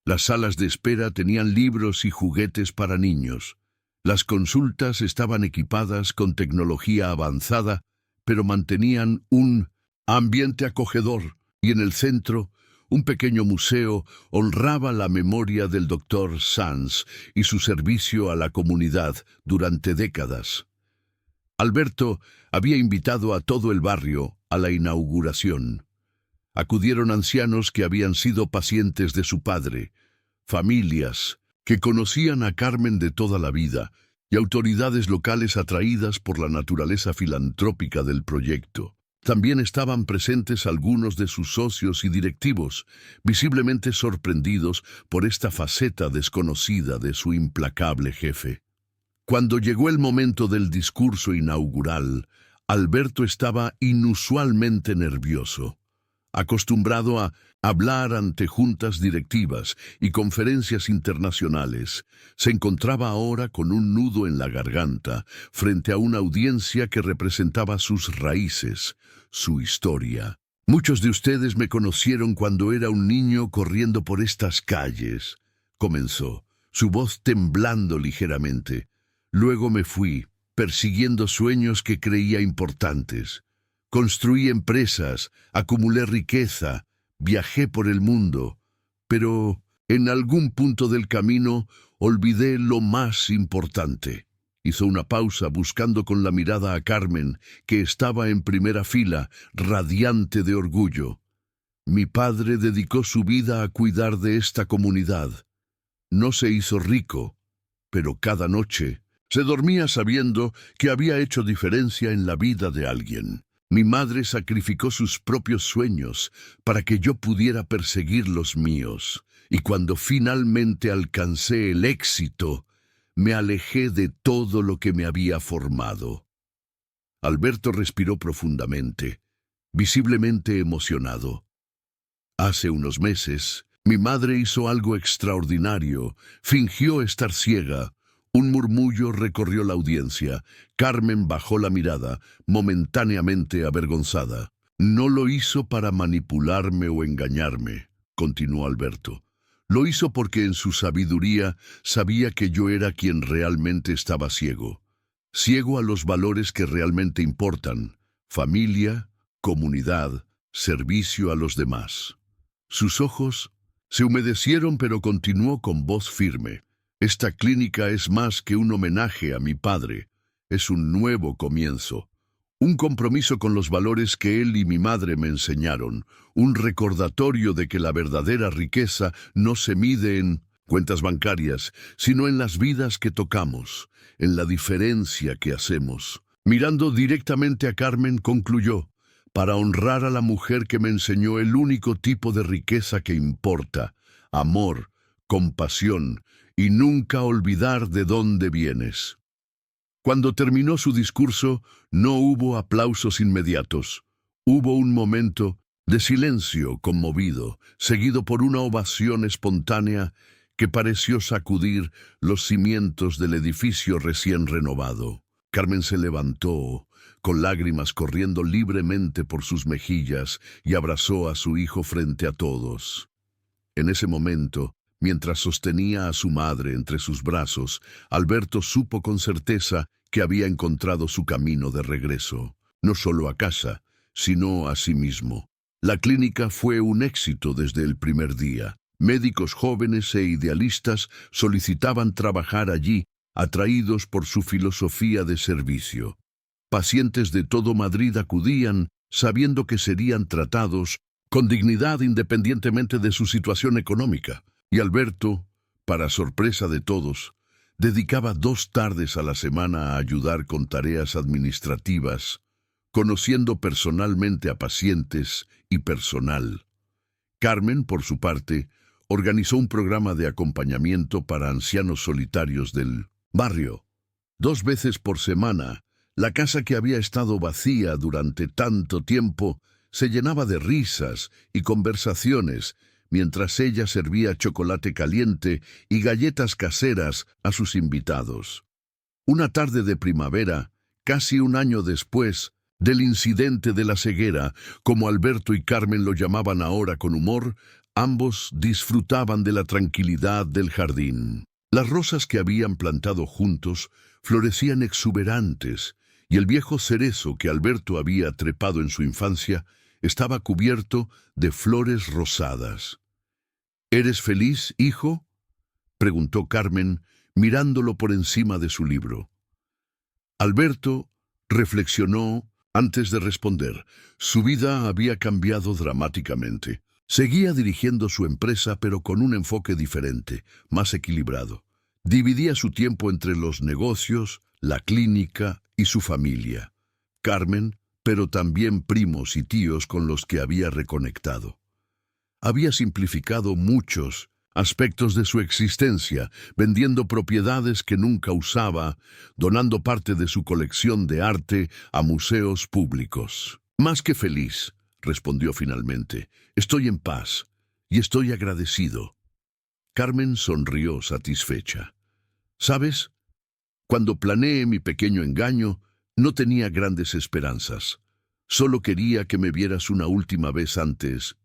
Las salas de espera tenían libros y juguetes para niños. Las consultas estaban equipadas con tecnología avanzada, pero mantenían un ambiente acogedor, y en el centro, un pequeño museo honraba la memoria del Dr. Sanz y su servicio a la comunidad durante décadas. Alberto había invitado a todo el barrio a la inauguración. Acudieron ancianos que habían sido pacientes de su padre, familias que conocían a Carmen de toda la vida y autoridades locales atraídas por la naturaleza filantrópica del proyecto. También estaban presentes algunos de sus socios y directivos, visiblemente sorprendidos por esta faceta desconocida de su implacable jefe. Cuando llegó el momento del discurso inaugural, Alberto estaba inusualmente nervioso. Acostumbrado a hablar ante juntas directivas y conferencias internacionales, se encontraba ahora con un nudo en la garganta frente a una audiencia que representaba sus raíces, su historia. Muchos de ustedes me conocieron cuando era un niño corriendo por estas calles, comenzó, su voz temblando ligeramente. Luego me fui, persiguiendo sueños que creía importantes. Construí empresas, acumulé riqueza, viajé por el mundo, pero en algún punto del camino olvidé lo más importante. Hizo una pausa buscando con la mirada a Carmen, que estaba en primera fila, radiante de orgullo. Mi padre dedicó su vida a cuidar de esta comunidad. No se hizo rico, pero cada noche se dormía sabiendo que había hecho diferencia en la vida de alguien. Mi madre sacrificó sus propios sueños para que yo pudiera perseguir los míos, y cuando finalmente alcancé el éxito, me alejé de todo lo que me había formado. Alberto respiró profundamente, visiblemente emocionado. Hace unos meses, mi madre hizo algo extraordinario, fingió estar ciega. Un murmullo recorrió la audiencia. Carmen bajó la mirada, momentáneamente avergonzada. No lo hizo para manipularme o engañarme, continuó Alberto. Lo hizo porque en su sabiduría sabía que yo era quien realmente estaba ciego. Ciego a los valores que realmente importan: familia, comunidad, servicio a los demás. Sus ojos se humedecieron, pero continuó con voz firme. Esta clínica es más que un homenaje a mi padre. Es un nuevo comienzo. Un compromiso con los valores que él y mi madre me enseñaron. Un recordatorio de que la verdadera riqueza no se mide en cuentas bancarias, sino en las vidas que tocamos, en la diferencia que hacemos. Mirando directamente a Carmen, concluyó: para honrar a la mujer que me enseñó el único tipo de riqueza que importa: amor, compasión, y nunca olvidar de dónde vienes. Cuando terminó su discurso, no hubo aplausos inmediatos. Hubo un momento de silencio conmovido, seguido por una ovación espontánea que pareció sacudir los cimientos del edificio recién renovado. Carmen se levantó, con lágrimas corriendo libremente por sus mejillas, y abrazó a su hijo frente a todos. En ese momento, mientras sostenía a su madre entre sus brazos, Alberto supo con certeza que había encontrado su camino de regreso, no solo a casa, sino a sí mismo. La clínica fue un éxito desde el primer día. Médicos jóvenes e idealistas solicitaban trabajar allí, atraídos por su filosofía de servicio. Pacientes de todo Madrid acudían, sabiendo que serían tratados con dignidad independientemente de su situación económica. Y Alberto, para sorpresa de todos, dedicaba 2 tardes a la semana a ayudar con tareas administrativas, conociendo personalmente a pacientes y personal. Carmen, por su parte, organizó un programa de acompañamiento para ancianos solitarios del barrio. 2 veces por semana, la casa que había estado vacía durante tanto tiempo se llenaba de risas y conversaciones mientras ella servía chocolate caliente y galletas caseras a sus invitados. Una tarde de primavera, casi un año después del incidente de la ceguera, como Alberto y Carmen lo llamaban ahora con humor, ambos disfrutaban de la tranquilidad del jardín. Las rosas que habían plantado juntos florecían exuberantes, y el viejo cerezo que Alberto había trepado en su infancia estaba cubierto de flores rosadas. ¿Eres feliz, hijo?, preguntó Carmen, mirándolo por encima de su libro. Alberto reflexionó antes de responder. Su vida había cambiado dramáticamente. Seguía dirigiendo su empresa, pero con un enfoque diferente, más equilibrado. Dividía su tiempo entre los negocios, la clínica y su familia. Carmen, pero también primos y tíos con los que había reconectado. Había simplificado muchos aspectos de su existencia, vendiendo propiedades que nunca usaba, donando parte de su colección de arte a museos públicos. Más que feliz, respondió finalmente. Estoy en paz y estoy agradecido. Carmen sonrió satisfecha. ¿Sabes? Cuando planeé mi pequeño engaño, no tenía grandes esperanzas. Solo quería que me vieras una última vez antes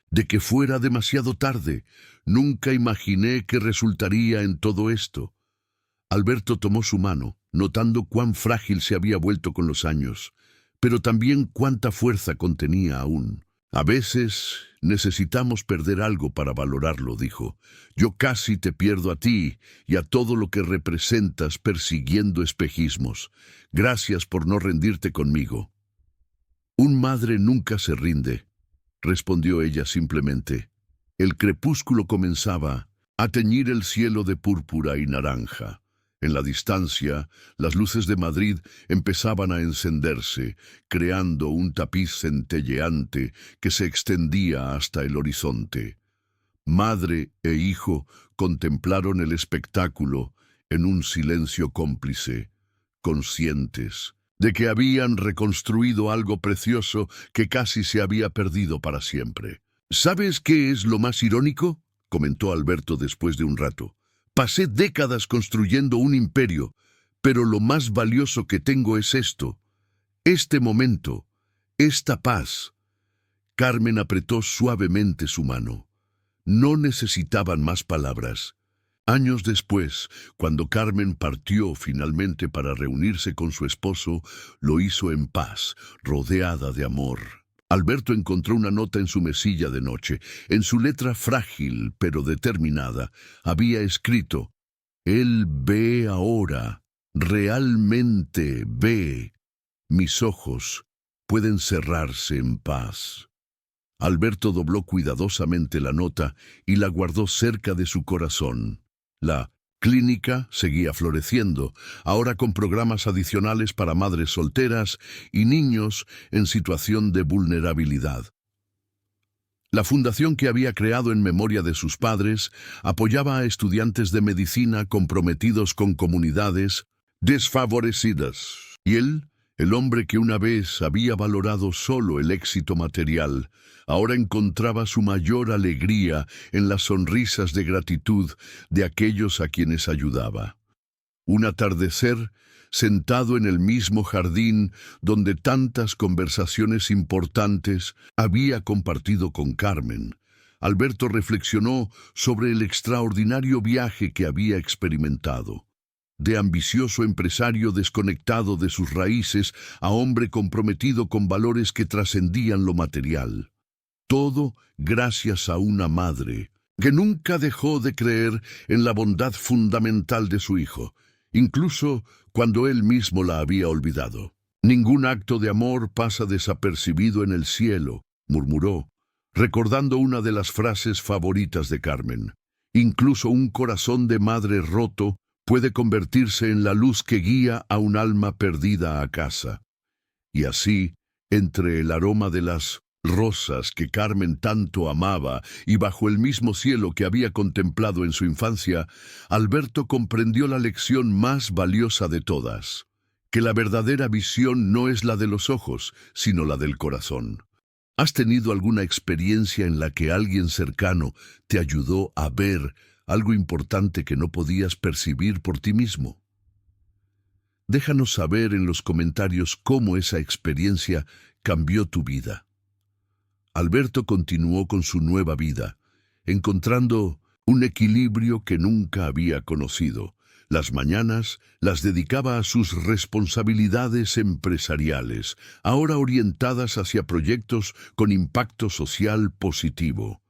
de que fuera demasiado tarde. Nunca imaginé que resultaría en todo esto. Alberto tomó su mano, notando cuán frágil se había vuelto con los años, pero también cuánta fuerza contenía aún. A veces necesitamos perder algo para valorarlo, dijo. Yo casi te pierdo a ti y a todo lo que representas persiguiendo espejismos. Gracias por no rendirte conmigo. Un madre nunca se rinde, respondió ella simplemente. El crepúsculo comenzaba a teñir el cielo de púrpura y naranja. En la distancia, las luces de Madrid empezaban a encenderse, creando un tapiz centelleante que se extendía hasta el horizonte. Madre e hijo contemplaron el espectáculo en un silencio cómplice, conscientes de que habían reconstruido algo precioso que casi se había perdido para siempre. ¿Sabes qué es lo más irónico?, comentó Alberto después de un rato. Pasé décadas construyendo un imperio, pero lo más valioso que tengo es esto, este momento, esta paz. Carmen apretó suavemente su mano. No necesitaban más palabras. Años después, cuando Carmen partió finalmente para reunirse con su esposo, lo hizo en paz, rodeada de amor. Alberto encontró una nota en su mesilla de noche. En su letra frágil pero determinada, había escrito: «Él ve ahora, realmente ve. Mis ojos pueden cerrarse en paz». Alberto dobló cuidadosamente la nota y la guardó cerca de su corazón. La clínica seguía floreciendo, ahora con programas adicionales para madres solteras y niños en situación de vulnerabilidad. La fundación que había creado en memoria de sus padres apoyaba a estudiantes de medicina comprometidos con comunidades desfavorecidas. Y él, el hombre que una vez había valorado solo el éxito material, ahora encontraba su mayor alegría en las sonrisas de gratitud de aquellos a quienes ayudaba. Un atardecer, sentado en el mismo jardín donde tantas conversaciones importantes había compartido con Carmen, Alberto reflexionó sobre el extraordinario viaje que había experimentado. De ambicioso empresario desconectado de sus raíces a hombre comprometido con valores que trascendían lo material. Todo gracias a una madre que nunca dejó de creer en la bondad fundamental de su hijo, incluso cuando él mismo la había olvidado. Ningún acto de amor pasa desapercibido en el cielo, murmuró, recordando una de las frases favoritas de Carmen. Incluso un corazón de madre roto puede convertirse en la luz que guía a un alma perdida a casa. Y así, entre el aroma de las rosas que Carmen tanto amaba y bajo el mismo cielo que había contemplado en su infancia, Alberto comprendió la lección más valiosa de todas, que la verdadera visión no es la de los ojos, sino la del corazón. ¿Has tenido alguna experiencia en la que alguien cercano te ayudó a ver algo importante que no podías percibir por ti mismo? Déjanos saber en los comentarios cómo esa experiencia cambió tu vida. Alberto continuó con su nueva vida, encontrando un equilibrio que nunca había conocido. Las mañanas las dedicaba a sus responsabilidades empresariales, ahora orientadas hacia proyectos con impacto social positivo.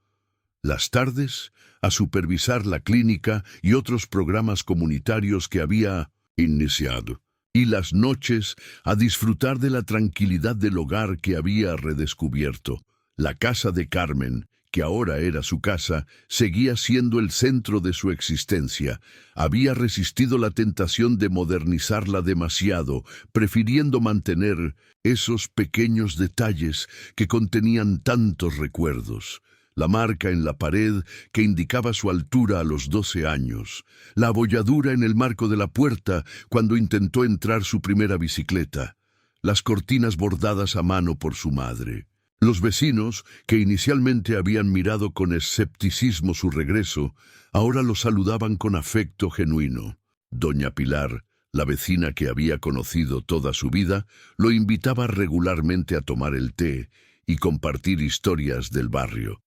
Las tardes, a supervisar la clínica y otros programas comunitarios que había iniciado. Y las noches, a disfrutar de la tranquilidad del hogar que había redescubierto. La casa de Carmen, que ahora era su casa, seguía siendo el centro de su existencia. Había resistido la tentación de modernizarla demasiado, prefiriendo mantener esos pequeños detalles que contenían tantos recuerdos. La marca en la pared que indicaba su altura a los 12 años, la abolladura en el marco de la puerta cuando intentó entrar su primera bicicleta, las cortinas bordadas a mano por su madre. Los vecinos, que inicialmente habían mirado con escepticismo su regreso, ahora lo saludaban con afecto genuino. Doña Pilar, la vecina que había conocido toda su vida, lo invitaba regularmente a tomar el té y compartir historias del barrio.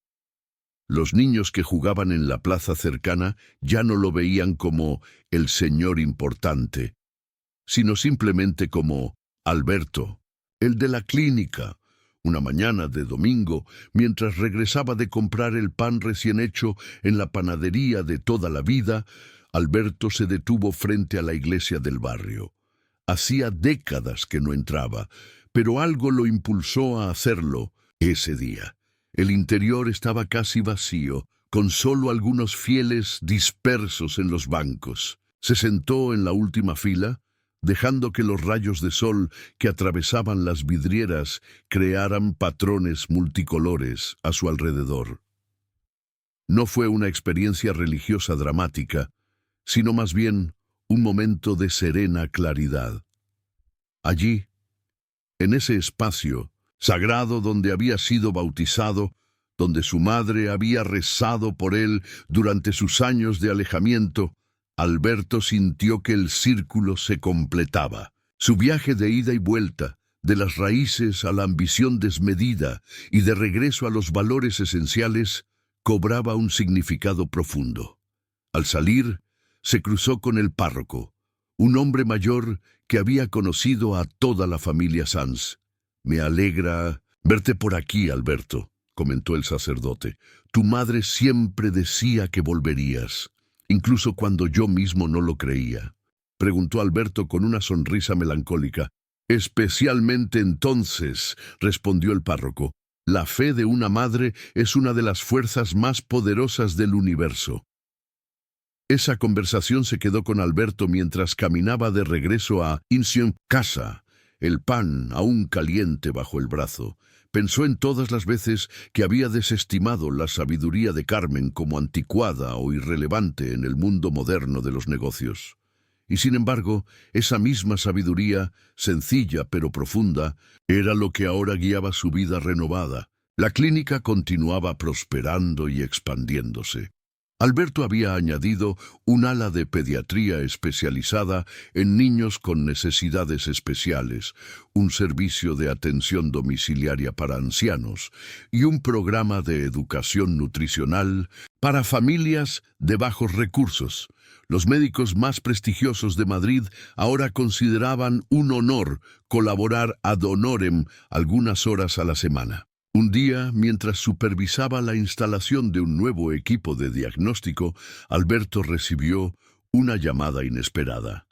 Los niños que jugaban en la plaza cercana ya no lo veían como el señor importante, sino simplemente como Alberto, el de la clínica. Una mañana de domingo, mientras regresaba de comprar el pan recién hecho en la panadería de toda la vida, Alberto se detuvo frente a la iglesia del barrio. Hacía décadas que no entraba, pero algo lo impulsó a hacerlo ese día. El interior estaba casi vacío, con solo algunos fieles dispersos en los bancos. Se sentó en la última fila, dejando que los rayos de sol que atravesaban las vidrieras crearan patrones multicolores a su alrededor. No fue una experiencia religiosa dramática, sino más bien un momento de serena claridad. Allí, en ese espacio sagrado donde había sido bautizado, donde su madre había rezado por él durante sus años de alejamiento, Alberto sintió que el círculo se completaba. Su viaje de ida y vuelta, de las raíces a la ambición desmedida y de regreso a los valores esenciales, cobraba un significado profundo. Al salir, se cruzó con el párroco, un hombre mayor que había conocido a toda la familia Sanz. «Me alegra verte por aquí, Alberto», comentó el sacerdote. «Tu madre siempre decía que volverías, incluso cuando yo mismo no lo creía», preguntó Alberto con una sonrisa melancólica. «Especialmente entonces», respondió el párroco. «La fe de una madre es una de las fuerzas más poderosas del universo». Esa conversación se quedó con Alberto mientras caminaba de regreso a casa, el pan aún caliente bajo el brazo. Pensó en todas las veces que había desestimado la sabiduría de Carmen como anticuada o irrelevante en el mundo moderno de los negocios. Y sin embargo, esa misma sabiduría, sencilla pero profunda, era lo que ahora guiaba su vida renovada. La clínica continuaba prosperando y expandiéndose. Alberto había añadido un ala de pediatría especializada en niños con necesidades especiales, un servicio de atención domiciliaria para ancianos y un programa de educación nutricional para familias de bajos recursos. Los médicos más prestigiosos de Madrid ahora consideraban un honor colaborar ad honorem algunas horas a la semana. Un día, mientras supervisaba la instalación de un nuevo equipo de diagnóstico, Alberto recibió una llamada inesperada.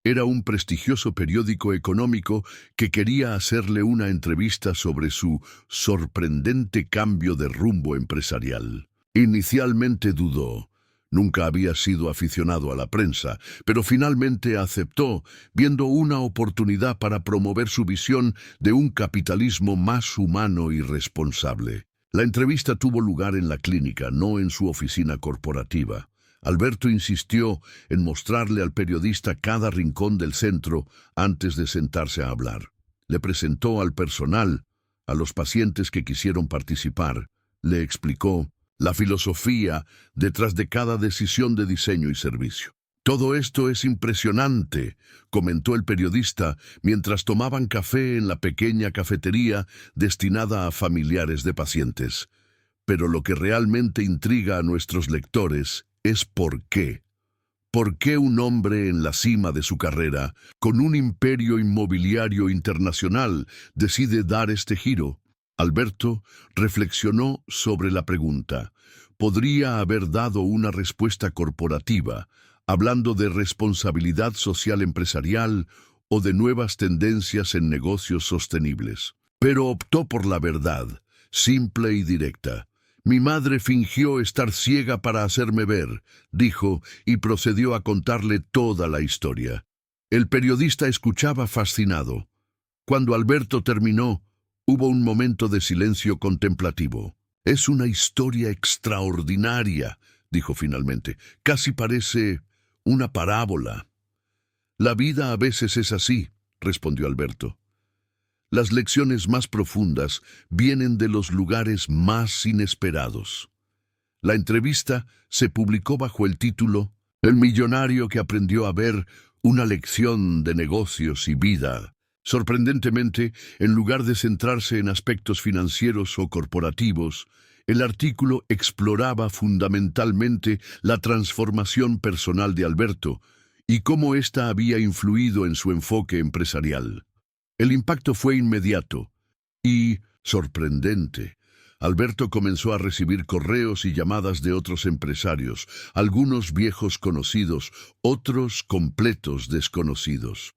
Era un prestigioso periódico económico que quería hacerle una entrevista sobre su sorprendente cambio de rumbo empresarial. Inicialmente dudó. Nunca había sido aficionado a la prensa, pero finalmente aceptó, viendo una oportunidad para promover su visión de un capitalismo más humano y responsable. La entrevista tuvo lugar en la clínica, no en su oficina corporativa. Alberto insistió en mostrarle al periodista cada rincón del centro antes de sentarse a hablar. Le presentó al personal, a los pacientes que quisieron participar. Le explicó la filosofía detrás de cada decisión de diseño y servicio. «Todo esto es impresionante», comentó el periodista mientras tomaban café en la pequeña cafetería destinada a familiares de pacientes. Pero lo que realmente intriga a nuestros lectores es por qué. ¿Por qué un hombre en la cima de su carrera, con un imperio inmobiliario internacional, decide dar este giro? Alberto reflexionó sobre la pregunta. Podría haber dado una respuesta corporativa, hablando de responsabilidad social empresarial o de nuevas tendencias en negocios sostenibles. Pero optó por la verdad, simple y directa. «Mi madre fingió estar ciega para hacerme ver», dijo, y procedió a contarle toda la historia. El periodista escuchaba fascinado. Cuando Alberto terminó, hubo un momento de silencio contemplativo. «Es una historia extraordinaria», dijo finalmente. «Casi parece una parábola». «La vida a veces es así», respondió Alberto. «Las lecciones más profundas vienen de los lugares más inesperados». La entrevista se publicó bajo el título «El millonario que aprendió a ver una lección de negocios y vida». Sorprendentemente, en lugar de centrarse en aspectos financieros o corporativos, el artículo exploraba fundamentalmente la transformación personal de Alberto y cómo ésta había influido en su enfoque empresarial. El impacto fue inmediato y sorprendente. Alberto comenzó a recibir correos y llamadas de otros empresarios, algunos viejos conocidos, otros completos desconocidos.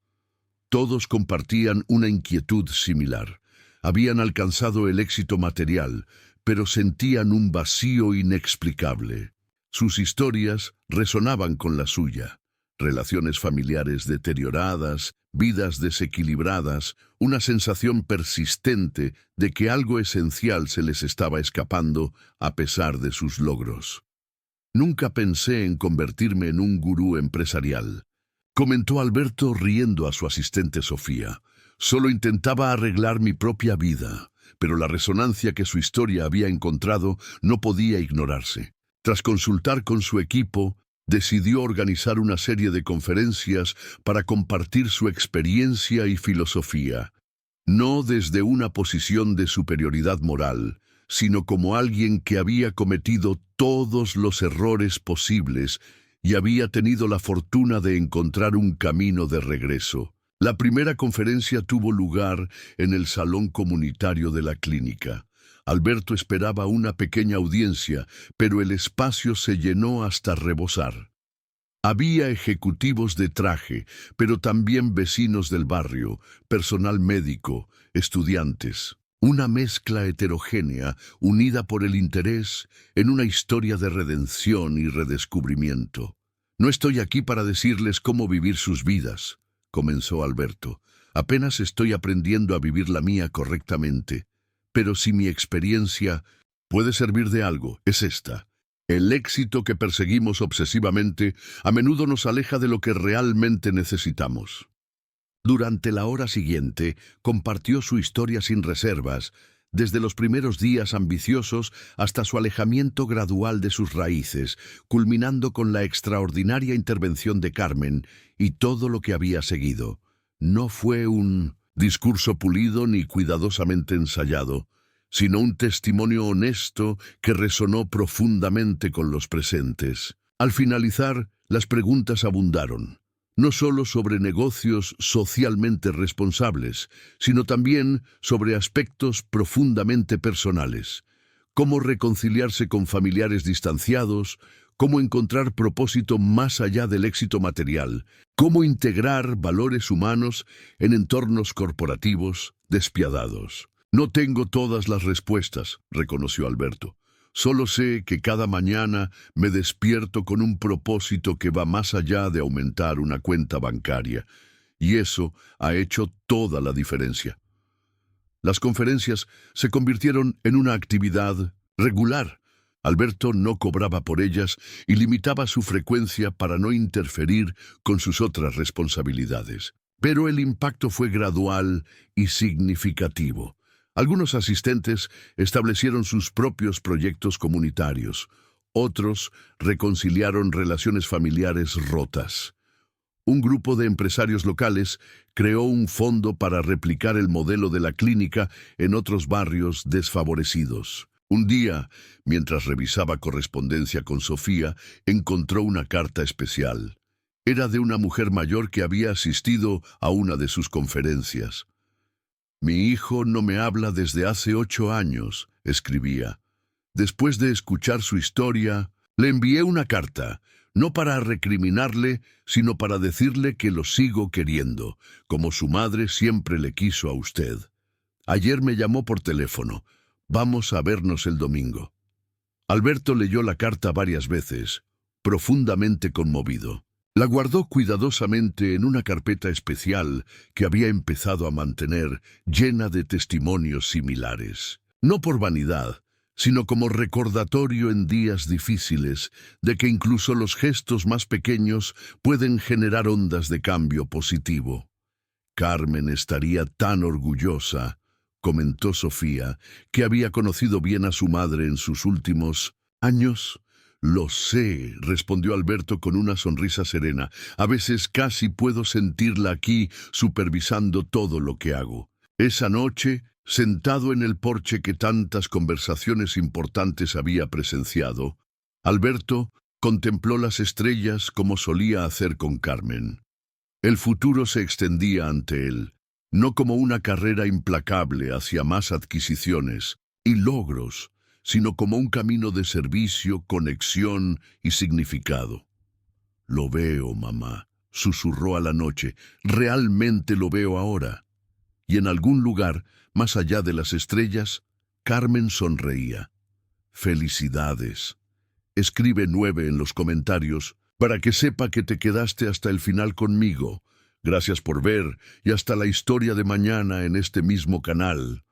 Todos compartían una inquietud similar. Habían alcanzado el éxito material, pero sentían un vacío inexplicable. Sus historias resonaban con la suya. Relaciones familiares deterioradas, vidas desequilibradas, una sensación persistente de que algo esencial se les estaba escapando a pesar de sus logros. «Nunca pensé en convertirme en un gurú empresarial», comentó Alberto riendo a su asistente Sofía. «Solo intentaba arreglar mi propia vida», pero la resonancia que su historia había encontrado no podía ignorarse. Tras consultar con su equipo, decidió organizar una serie de conferencias para compartir su experiencia y filosofía, no desde una posición de superioridad moral, sino como alguien que había cometido todos los errores posibles y había tenido la fortuna de encontrar un camino de regreso. La primera conferencia tuvo lugar en el salón comunitario de la clínica. Alberto esperaba una pequeña audiencia, pero el espacio se llenó hasta rebosar. Había ejecutivos de traje, pero también vecinos del barrio, personal médico, estudiantes. Una mezcla heterogénea, unida por el interés en una historia de redención y redescubrimiento. «No estoy aquí para decirles cómo vivir sus vidas», comenzó Alberto. «Apenas estoy aprendiendo a vivir la mía correctamente. Pero si mi experiencia puede servir de algo, es esta. El éxito que perseguimos obsesivamente a menudo nos aleja de lo que realmente necesitamos». Durante la hora siguiente, compartió su historia sin reservas, desde los primeros días ambiciosos hasta su alejamiento gradual de sus raíces, culminando con la extraordinaria intervención de Carmen y todo lo que había seguido. No fue un discurso pulido ni cuidadosamente ensayado, sino un testimonio honesto que resonó profundamente con los presentes. Al finalizar, las preguntas abundaron, no solo sobre negocios socialmente responsables, sino también sobre aspectos profundamente personales. Cómo reconciliarse con familiares distanciados, cómo encontrar propósito más allá del éxito material, cómo integrar valores humanos en entornos corporativos despiadados. No tengo todas las respuestas, reconoció Alberto. Solo sé que cada mañana me despierto con un propósito que va más allá de aumentar una cuenta bancaria, y eso ha hecho toda la diferencia. Las conferencias se convirtieron en una actividad regular. Alberto no cobraba por ellas y limitaba su frecuencia para no interferir con sus otras responsabilidades. Pero el impacto fue gradual y significativo. Algunos asistentes establecieron sus propios proyectos comunitarios. Otros reconciliaron relaciones familiares rotas. Un grupo de empresarios locales creó un fondo para replicar el modelo de la clínica en otros barrios desfavorecidos. Un día, mientras revisaba correspondencia con Sofía, encontró una carta especial. Era de una mujer mayor que había asistido a una de sus conferencias. «Mi hijo no me habla desde hace 8 años», escribía. Después de escuchar su historia, le envié una carta, no para recriminarle, sino para decirle que lo sigo queriendo, como su madre siempre le quiso a usted. Ayer me llamó por teléfono. Vamos a vernos el domingo. Alberto leyó la carta varias veces, profundamente conmovido. La guardó cuidadosamente en una carpeta especial que había empezado a mantener, llena de testimonios similares. No por vanidad, sino como recordatorio en días difíciles de que incluso los gestos más pequeños pueden generar ondas de cambio positivo. Carmen estaría tan orgullosa, comentó Sofía, que había conocido bien a su madre en sus últimos años. «Lo sé», respondió Alberto con una sonrisa serena. «A veces casi puedo sentirla aquí supervisando todo lo que hago». Esa noche, sentado en el porche que tantas conversaciones importantes había presenciado, Alberto contempló las estrellas como solía hacer con Carmen. El futuro se extendía ante él, no como una carrera implacable hacia más adquisiciones y logros, sino como un camino de servicio, conexión y significado. «Lo veo, mamá», susurró a la noche. «Realmente lo veo ahora». Y en algún lugar, más allá de las estrellas, Carmen sonreía. «Felicidades. Escribe 9 en los comentarios para que sepa que te quedaste hasta el final conmigo. Gracias por ver y hasta la historia de mañana en este mismo canal».